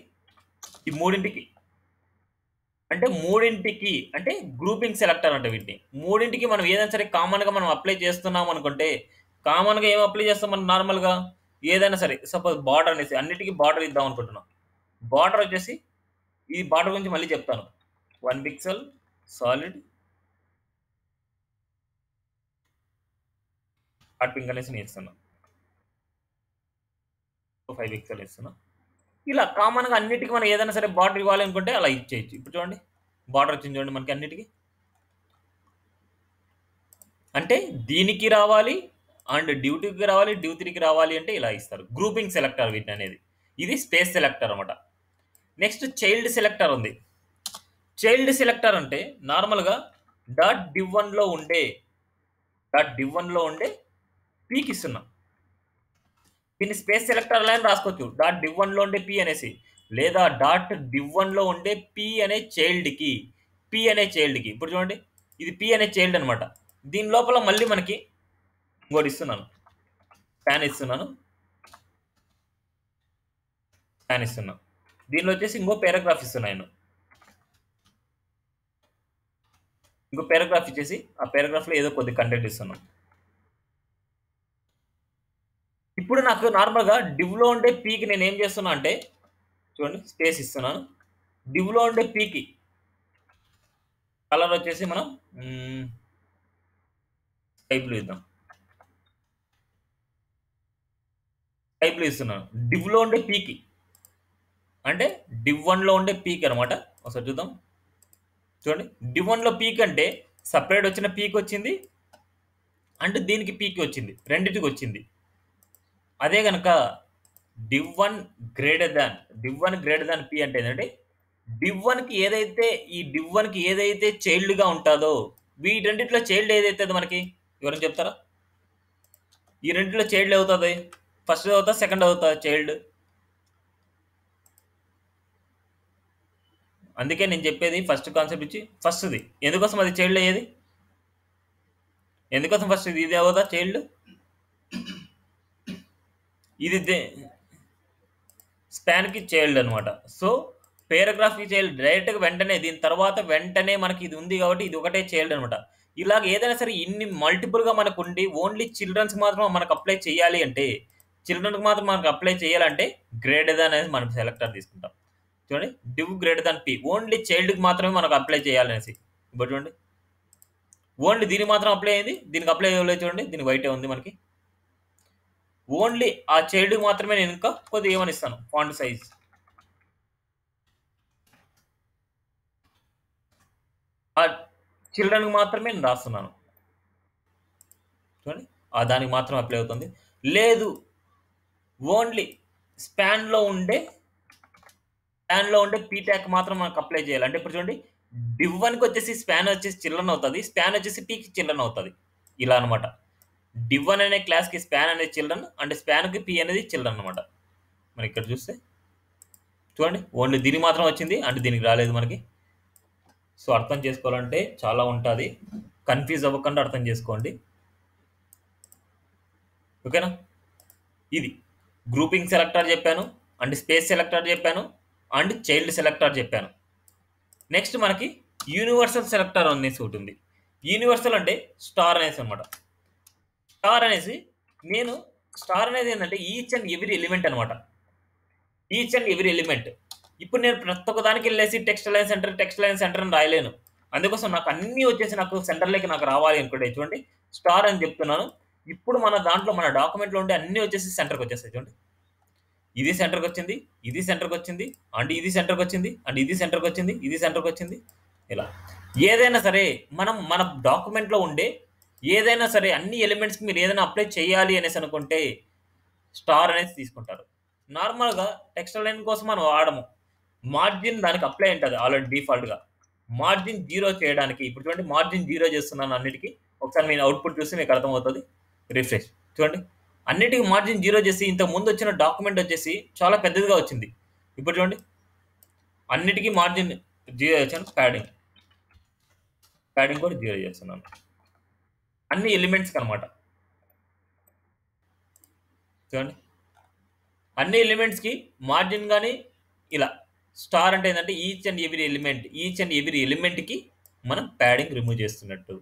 అంటే గ్రూపింగ్ సెలెక్టర్ అంటే వీటిని. మూడింటికి మనం ఏదైనా సరే కామన్‌గా మనం అప్లై చేస్తున్నాం అనుకుంటే కామన్‌గా ఏం అప్లై చేస్తాం మనం నార్మల్‌గా ఏదైనా సరే సపోజ్ బార్డర్ అనేసి అన్నిటికి బార్డర్ ఇద్దాం అనుకుంటున్నాం. బార్డర్ వచ్చేసి ఈ బార్డర్ గురించి మళ్ళీ చెప్తాను. 1 పిక్సెల్ సాలిడ్ హాట్ పింక్ అనేసి నేను ఇస్తున్నా. 5 పిక్సెల్ ఇస్తున్నా. ఇలా కామన్‌గా అన్నిటికి మనం ఏదైనా సరే బార్డర్ ఇవ్వాలి అనుకుంటే అలా ఇచ్చేయచ్చు. ఇప్పుడు చూడండి. బార్డర్ వచ్చింది చూడండి మనకి అన్నిటికి. అంటే దీనికి రావాలి అండ్ div2కి రావాలి, div3కి రావాలి అంటే ఇలా ఇస్తారు. గ్రూపింగ్ సెలెక్టర్ వీటిననేది. ఇది స్పేస్ సెలెక్టర్ అన్నమాట. నెక్స్ట్ చైల్డ్ సెలెక్టర్ ఉంది. చైల్డ్ సెలెక్టర్ అంటే నార్మల్‌గా .div1లో ఉండే పీకి ఇస్తున్నా. దీన్ని స్పేస్ సెలెక్టర్ అలా అని రాసుకోవచ్చు. .div1లో ఉండే పీ అనేసి. లేదా .div1లో ఉండే పీ అనే చైల్డ్‌కి. ఇప్పుడు చూడండి. ఇది పీ అనే చైల్డ్ అన్నమాట. దీని లోపల మళ్ళీ మనకి ఇంకోటి ఇస్తున్నాను. స్పాన్ ఇస్తున్నా. దీనిలో వచ్చేసి ఇంకో పారాగ్రాఫ్ ఇస్తున్నా నేను. ఇంకో పారాగ్రాఫ్ ఇచ్చేసి ఆ పారాగ్రాఫ్‌లో ఏదో కొద్ది కంటెంట్ ఇస్తున్నాను. ఇప్పుడు నాకు నార్మల్‌గా divలో ఉండే పీకి నేను ఏం చేస్తున్నా అంటే చూడండి స్పేస్ ఇస్తున్నాను. divలో ఉండే పీకి కలర్ వచ్చేసి మనం స్కై బ్లూ ఇద్దాం. స్కై బ్లూ ఇస్తున్నాను. divలో ఉండే పీకి అంటే div1లో ఉండే పీక్ అన్నమాట. ఒకసారి చూద్దాం. చూడండి div1లో పీక్ అంటే సెపరేట్ వచ్చిన పీక్ వచ్చింది. అండ్ దీనికి పీక్ వచ్చింది. రెండిటికి వచ్చింది. అదే గనక div1 గ్రేటర్ దాన్ పీ అంటే ఏంటంటే div1కి ఏదైతే చైల్డ్‌గా ఉంటాదో వీటన్నిటిలో చైల్డ్ ఏదైతే మనకి ఎవరైనా చెప్తారా? ఈ రెండిట్లో చైల్డ్ అవుతది. ఫస్ట్ అవుతా, సెకండ్ అవుతా చైల్డ్. అందుకే నేను చెప్పేది ఫస్ట్ కాన్సెప్ట్ ఇచ్చి ఫస్ట్‌ది. ఎందుకోసం అది చైల్డ్ అయ్యేది? ఎందుకోసం ఫస్ట్ ఇది అవుదా చైల్డ్? ఇది స్పాన్‌కి చైల్డ్ అనమాట. సో, పేరాగ్రాఫ్‌కి చైల్డ్ డైరెక్ట్‌గా వెంటనే దీని తర్వాత వెంటనే మనకి ఇది ఉంది కాబట్టి ఇది ఒకటే చైల్డ్ అనమాట. ఇలాగ ఏదైనా సరే ఇన్ని మల్టిపుల్‌గా మనకుండి ఓన్లీ చిల్డ్రన్స్‌కి మాత్రం మనకు అప్లై చేయాలి అంటే, చిల్డ్రన్‌కి మాత్రం మనకు అప్లై చేయాలంటే గ్రేటర్ థాన్ అనేది మనం సెలెక్టర్ తీసుకుంటాం. చూడండి div greater than P only చైల్డ్‌కి మాత్రమే మనకు అప్లై చేయాలనేసి. ఇప్పుడు చూడండి. ఓన్లీ దీనికి మాత్రం అప్లై అయింది. దీనికి అప్లై అవ్వలేదు చూడండి. దీనికి వైటే ఉంది మనకి. ఓన్లీ ఆ చైల్డ్‌కి మాత్రమే నేను ఇంకా కొద్దిగా ఏమనిస్తాను ఫాంట్ సైజ్. ఆ చిల్డ్రన్‌కి మాత్రమే నేను రాస్తున్నాను. చూడండి. దానికి మాత్రం అప్లై అవుతుంది. లేదు ఓన్లీ స్పాన్‌లో ఉండే పీటాక్ మాత్రం మనకు అప్లై చేయాలి. అంటే ఇప్పుడు చూడండి డివ్ 1కి స్పాన్ వచ్చేసి చిల్డ్రన్ అవుతది. స్పాన్ వచ్చేసి పీకి చిల్డ్రన్ అవుతది. ఇలా అన్నమాట. డివ్ 1 అనే క్లాస్‌కి స్పాన్ అనేది చిల్డ్రన్ అండ్ స్పాన్‌కి పి అనేది చిల్డ్రన్ అన్నమాట. మరి ఇక్కడ చూస్తే చూడండి ఓన్లీ దీనికి మాత్రం వచ్చింది. అండ్ దీనికి రాలేదు మనకి. సో, అర్థం చేసుకోవాలంటే చాలా ఉంటది. కన్‌ఫ్యూజ్ అవ్వకుండా అర్థం చేసుకోండి. ఓకేనా? ఇది. గ్రూపింగ్ సెలెక్టర్ చెప్పాను. అండ్ స్పేస్ సెలెక్టర్ చెప్పాను. అండ్ చైల్డ్ సెలెక్టర్ చెప్పాను. నెక్స్ట్ మనకి యూనివర్సల్ సెలెక్టర్ అనేసి ఒకటి ఉంది. యూనివర్సల్ అంటే స్టార్ అనేసి అనమాట. స్టార్ అనేసి నేను స్టార్ అనేది ఏంటంటే ఈచ్ అండ్ ఎవ్రీ ఎలిమెంట్ అనమాట. Each and every element. ఇప్పుడు నేను ప్రతి ఒక్క దానికి వెళ్ళేసి టెక్స్ట్ లైన్ సెంటర్ అని రాయలేను. అందుకోసం నాకు అన్నీ వచ్చేసి నాకు సెంటర్‌లోకి నాకు రావాలి అనుకుంటే చూడండి స్టార్ అని చెప్తున్నాను. ఇప్పుడు మన దాంట్లో మన డాక్యుమెంట్‌లో ఉండే అన్నీ వచ్చేసి సెంటర్‌కి వచ్చేస్తాయి చూడండి. ఇది సెంటర్‌కొచ్చింది. ఇది సెంటర్‌కొచ్చింది. అండ్ ఇది సెంటర్‌కొచ్చింది. అండ్ ఇది సెంటర్‌కొచ్చింది. ఇది సెంటర్‌కొచ్చింది. ఇలా. ఏదైనా సరే మనం మన డాక్యుమెంట్‌లో ఉండే ఏదైనా సరే అన్ని ఎలిమెంట్స్‌కి మీరు ఏదైనా అప్లై చేయాలి అనేసి అనుకుంటే స్టార్ అనేది తీసుకుంటారు. నార్మల్‌గా టెక్స్ట్ లైన్ కోసం మనం వాడము. మార్జిన్ దానికి అప్లై ఉంటది ఆల్రెడీ డిఫాల్ట్‌గా. మార్జిన్ 0 చేయడానికి ఇప్పుడు చూడండి మార్జిన్ 0 చేస్తున్నాను అన్నిటికి. ఒకసారి మీరు అవుట్‌పుట్ చూస్తే మీకు అర్థమవుతది. రిఫ్రెష్. చూడండి. అన్నిటికి మార్జిన్ 0 చేసి ఇంతకు ముందు వచ్చిన డాక్యుమెంట్ వచ్చేసి చాలా పెద్దదిగా వచ్చింది. ఇప్పుడు చూడండి. అన్నిటికి మార్జిన్ 0 చేశాను. ప్యాడింగ్ కూడా 0 చేస్తున్నాను. అన్ని ఎలిమెంట్స్‌కి అన్నమాట. చూడండి. అన్ని ఎలిమెంట్స్‌కి మార్జిన్ గాని ఇలా. స్టార్ అంటే ఏందంటే ఈచ్ అండ్ ఎవ్రీ ఎలిమెంట్‌కి మనం ప్యాడింగ్ రిమూవ్ చేస్తున్నట్టు.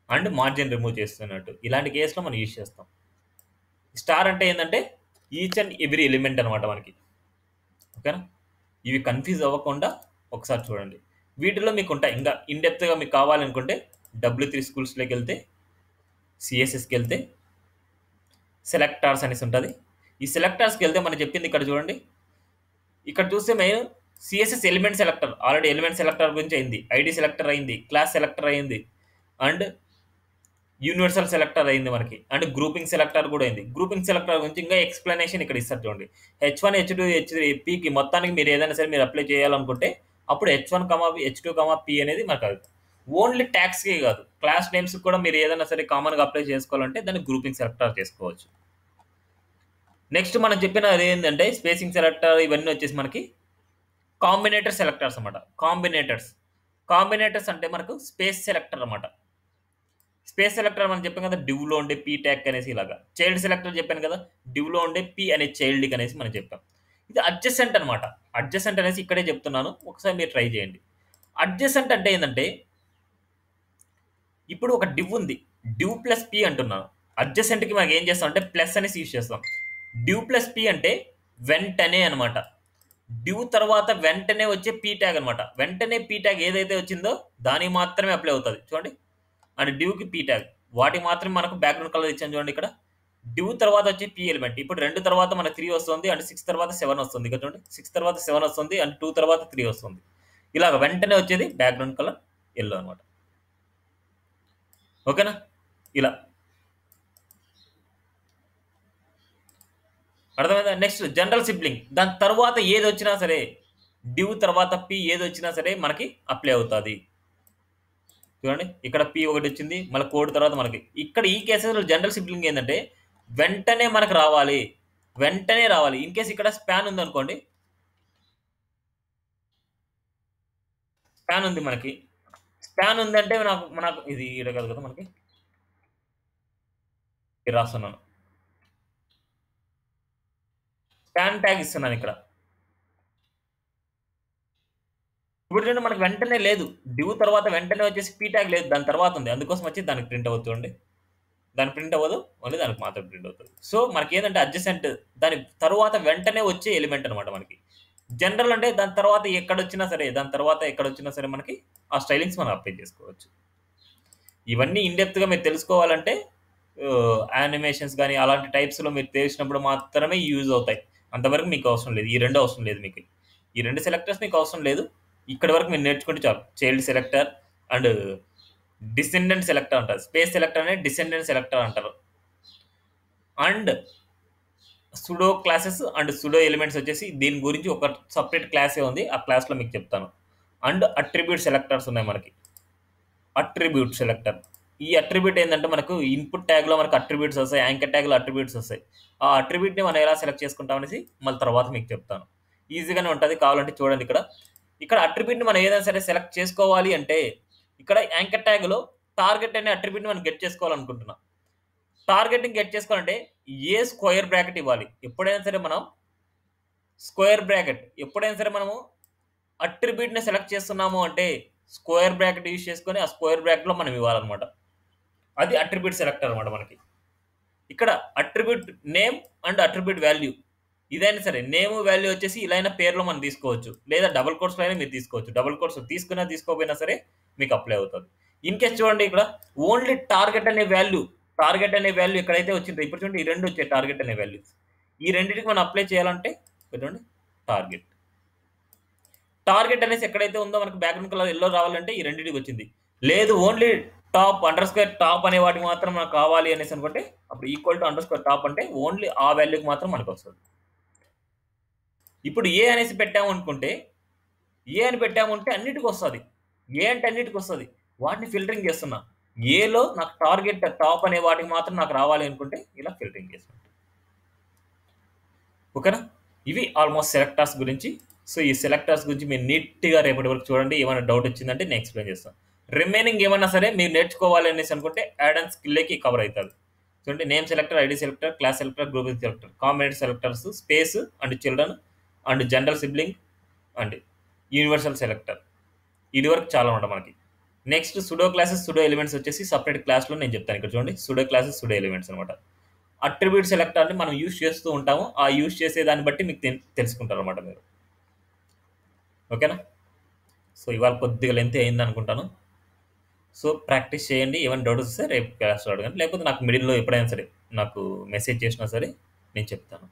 అండ్ మార్జిన్ రిమూవ్ చేస్తున్నట్టు. ఇలాంటి కేస్‌లో మనం యూజ్ చేస్తాం. స్టార్ అంటే ఏందంటే ఈచ్ అండ్ ఎవ్రీ ఎలిమెంట్ అనమాట మనకి. ఓకేనా? ఇవి కన్‌ఫ్యూజ్ అవ్వకుండా ఒకసారి చూడండి. వీటిలో మీకుంటాయి. ఇంకా ఇన్ డెప్త్‌గా మీకు కావాలనుకుంటే W3 స్కూల్స్‌లోకెళ్తే, CSS‌కెళ్తే సెలెక్టార్స్ అనేసి ఉంటది. ఈ సెలెక్టార్స్‌కెళ్తే మనం చెప్పింది ఇక్కడ చూడండి. ఇక్కడ చూస్తే main CSS element selector already element selector గురించి అయింది. ఐడీ సెలెక్టర్ అయింది. క్లాస్ సెలెక్టర్ అయింది. అండ్ యూనివర్సల్ సెలెక్టర్ అయింది మనకి. అండ్ గ్రూపింగ్ సెలెక్టర్ కూడా అయింది. గ్రూపింగ్ సెలెక్టర్ గురించి ఇంకా ఎక్స్‌ప్లనేషన్ ఇక్కడ ఇస్తారు చూడండి. H1, H2, H3, Pకి మొత్తానికి మీరు ఏదైనా సరే మీరు అప్లై చేయాలనుకుంటే అప్పుడు H1, H2, P అనేది మనకు ఓన్లీ ట్యాగ్స్‌కే కాదు. క్లాస్ నేమ్స్‌కి కూడా మీరు ఏదైనా సరే కామన్‌గా అప్లై చేసుకోవాలంటే దాన్ని గ్రూపింగ్ సెలెక్టర్ చేసుకోవచ్చు. నెక్స్ట్ మనం చెప్పిన అదేంటంటే స్పేసింగ్ సెలెక్టర్ ఇవన్నీ వచ్చేసి మనకి కాంబినేటర్ సెలెక్టర్స్ అన్నమాట. కాంబినేటర్స్ అంటే మనకు స్పేస్ సెలెక్టర్ అన్నమాట. స్పేస్ సెలెక్టర్ మనం చెప్పాం కదా డివ్‌లో ఉండే పీ ట్యాగ్ అనేసి ఇలాగా. చైల్డ్ సెలెక్టర్ చెప్పాను కదా డివ్‌లో ఉండే పీ అనే చైల్డ్‌కి అనేసి మనం చెప్పాం. ఇది అడ్జసెంట్ అన్నమాట. అడ్జసెంట్ అనేసి ఇక్కడే చెప్తున్నాను. ఒకసారి మీరు ట్రై చేయండి. అడ్జసెంట్ అంటే ఏందంటే ఇప్పుడు ఒక డివ్ ఉంది. డివ్ ప్లస్ పీ అంటున్నాను. అడ్జసెంట్‌కి మనం ఏం చేస్తామంటే ప్లస్ అనేసి యూజ్ చేస్తాం. డివ్ ప్లస్ పీ అంటే వెంటనే అన్నమాట. డివ్ తర్వాత వెంటనే వచ్చే పీ ట్యాగ్ అన్నమాట. వెంటనే పీ ట్యాగ్ ఏదైతే వచ్చిందో దానికి మాత్రమే అప్లై అవుతది. చూడండి. అండ్ డివ్‌కి పీ ట్యాగ్. వాటికి మాత్రమే మనకు బ్యాక్‌గ్రౌండ్ కలర్ ఇచ్చాను చూడండి ఇక్కడ. డివ్ తర్వాత వచ్చే పీ ఎలిమెంట్. ఇప్పుడు 2 తర్వాత మనకు 3 వస్తుంది. అండ్ 6 తర్వాత 7 వస్తుంది. ఇక్కడ చూడండి. 6 తర్వాత 7 వస్తుంది. అండ్ 2 తర్వాత 3 వస్తుంది. ఇలాగ వెంటనే వచ్చేది బ్యాక్‌గ్రౌండ్ కలర్ యెల్లో అన్నమాట. ఓకేనా? ఇలా. అర్థమైందా? Next general sibling. దాని తర్వాత ఏదొచ్చినా సరే డివ్ తర్వాత పీ ఏదొచ్చినా సరే మనకి అప్లై అవుతది. చూడండి. ఇక్కడ పీ ఒకటొచ్చింది. మళ్ళీ కోడ్ తర్వాత మనకి. ఇక్కడ ఈ కేసెస్‌లో జనరల్ సిబ్లింగ్ ఏందంటే వెంటనే మనకు రావాలి. వెంటనే రావాలి. ఇన్ కేస్ ఇక్కడ స్పాన్ ఉందనుకోండి. స్పాన్ ఉంది మనకి. స్పాన్ ఉందంటే నాకు ఇది ఈడ కాదు కదా మనకి. ఇది రాస్తున్నాను. క్యాన్ ట్యాగ్ ఇస్తున్నాను ఇక్కడ. ఇప్పుడు చూడండి మనకు వెంటనే లేదు. డివ్ తర్వాత వెంటనే వచ్చేసి పీ ట్యాగ్ లేదు. దాని తర్వాత ఉంది. అందుకోసం వచ్చి దానికి ప్రింట్ అవుతుంది చూడండి. దానికి ప్రింట్ అవ్వదు. ఓన్లీ దానికి మాత్రం ప్రింట్ అవుతుంది. సో మనకేందంటే అడ్జసెంట్ దాని తరువాత వెంటనే వచ్చే ఎలిమెంట్ అనమాట మనకి. జనరల్ అంటే దాని తర్వాత ఎక్కడొచ్చినా సరే మనకి ఆ స్టైలింగ్స్ మనం అప్లై చేసుకోవచ్చు. ఇవన్నీ ఇన్ డెప్త్‌గా మీరు తెలుసుకోవాలంటే యానిమేషన్స్ గాని అలాంటి టైప్స్‌లో మీరు తెలిసినప్పుడు మాత్రమే యూజ్ అవుతాయి. అంతవరకు మీకు అవసరం లేదు. ఈ 2 అవసరం లేదు మీకు. ఈ 2 సెలెక్టర్స్ మీకు అవసరం లేదు. ఇక్కడి వరకు మీరు నేర్చుకుంటే చాలు. Child selector and descendant selector అంటారు. స్పేస్ సెలెక్టర్ అనేది డిసెండెంట్ సెలెక్టర్ అంటారు. And sudo classes and sudo elements వచ్చేసి దీని గురించి ఒక సెపరేట్ క్లాసే ఉంది. ఆ క్లాస్‌లో మీకు చెప్తాను. అండ్ అట్రిబ్యూట్ సెలెక్టర్స్ ఉన్నాయి మనకి. Attribute selector. ఈ అట్రిబ్యూట్ ఏందంటే మనకు ఇన్పుట్ ట్యాగ్‌లో మనకు అట్రిబ్యూట్స్ వస్తాయి. యాంకర్ ట్యాగ్‌లో అట్రిబ్యూట్స్ వస్తాయి. ఆ అట్రిబ్యూట్‌ని మనం ఎలా సెలెక్ట్ చేసుకుంటాం అనేసి మళ్ళీ తర్వాత మీకు చెప్తాను. ఈజీగానే ఉంటది. కావాలంటే చూడండి ఇక్కడ. ఇక్కడ అట్రిబ్యూట్‌ని మనం ఏదైనా సరే సెలెక్ట్ చేసుకోవాలి అంటే ఇక్కడ యాంకర్ ట్యాగ్‌లో టార్గెట్ అనే అట్రిబ్యూట్‌ని మనం గెట్ చేసుకోవాలనుకుంటున్నాం. టార్గెట్‌ని గెట్ చేసుకోవాలంటే ఏ స్క్వేర్ బ్రాకెట్ ఇవ్వాలి. ఎప్పుడైనా సరే మనము అట్రిబ్యూట్‌ని సెలెక్ట్ చేస్తున్నాము అంటే స్క్వేర్ బ్రాకెట్ యూజ్ చేసుకొని ఆ స్క్వేర్ బ్రాకెట్‌లో మనం ఇవ్వాలన్నమాట. అది అట్రిబ్యూట్ సెలెక్టర్ అన్నమాట మనకి. ఇక్కడ attribute name and attribute value. ఇదైనా సరే నేమ్, వాల్యూ వచ్చేసి ఇలా అయినా పేరులో మనం తీసుకోవచ్చు. లేదా డబుల్ కోట్స్‌లో అయినా మీరు తీసుకోవచ్చు. డబుల్ కోట్స్ తీసుకున్నా తీసుకోకపోయినా సరే మీకు అప్లై అవుతది. ఇన్ కేస్ చూడండి ఇక్కడ ఓన్లీ టార్గెట్ అనే వాల్యూ ఎక్కడైతే వచ్చిందో ఇప్పుడు చూడండి ఈ 2 వచ్చాయి టార్గెట్ అనే వాల్యూస్. ఈ రెండిటికి మనం అప్లై చేయాలంటే చూడండి టార్గెట్ అనేసి ఎక్కడైతే ఉందో మనకు బ్యాక్‌గ్రౌండ్ కలర్ యెల్లో రావాలంటే ఈ రెండిటికి వచ్చింది. లేదు ఓన్లీ టాప్ అనే వాటికి మాత్రం మనకు కావాలి అనేసి అనుకుంటే అప్పుడు ఈక్వల్ టు అండర్‌స్కోర్ టాప్ అంటే ఓన్లీ ఆ వాల్యూకి మాత్రం మనకొస్తది. ఇప్పుడు ఏ అనేసి పెట్టామనుకుంటే ఏ అని పెట్టామంటే అన్నిటికొస్తది. ఏ అంటే అన్నిటికొస్తది. వాటిని ఫిల్టరింగ్ చేస్తున్నా. ఏలో నాకు టార్గెట్ టాప్ అనే వాటికి మాత్రం నాకు రావాలి అనుకుంటే ఇలా ఫిల్టరింగ్ చేస్తున్నా. ఓకేనా? ఇవి ఆల్మోస్ట్ సెలెక్టర్స్ గురించి. సో, ఈ సెలెక్టర్స్ గురించి మీరు నీట్‌గా రేపటి వరకు చూడండి. ఏమైనా డౌట్ వచ్చిందంటే నేను ఎక్స్‌ప్లెయిన్ చేస్తాను. రిమైనింగ్ ఏమన్నా సరే మీరు నేర్చుకోవాలి అనేసి అనుకుంటే యాడ్ ఆన్ స్కిల్‌లోకి కవర్ అయితది. చూడండి name selector, ID selector, class selector, group selector, కాంబినేటెడ్ selectors, space and children and general sibling and universal selector. ఇది వరకు చాలా ఉంటాయి మనకి. Next sudo classes, sudo elements వచ్చేసి సెపరేట్ క్లాస్‌లో నేను చెప్తాను. ఇక్కడ చూడండి సుడో క్లాసెస్, సుడో ఎలిమెంట్స్ అనమాట. అట్రిబ్యూట్ సెలెక్టర్‌ని మనం యూజ్ చేస్తూ ఉంటాము. ఆ యూజ్ చేసే దాన్ని బట్టి మీకు తెలుసుకుంటారనమాట మీరు. ఓకేనా? సో, ఇవాళ కొద్దిగా లెంతీ అయిందనుకుంటాను. సో, ప్రాక్టీస్ చేయండి. ఏమైనా డౌట్స్ వస్తే రేపు క్లాస్‌లో అడగండి. లేకపోతే నాకు మిడిల్‌లో ఎప్పుడైనా సరే నాకు మెసేజ్ చేసినా సరే నేను చెప్తాను.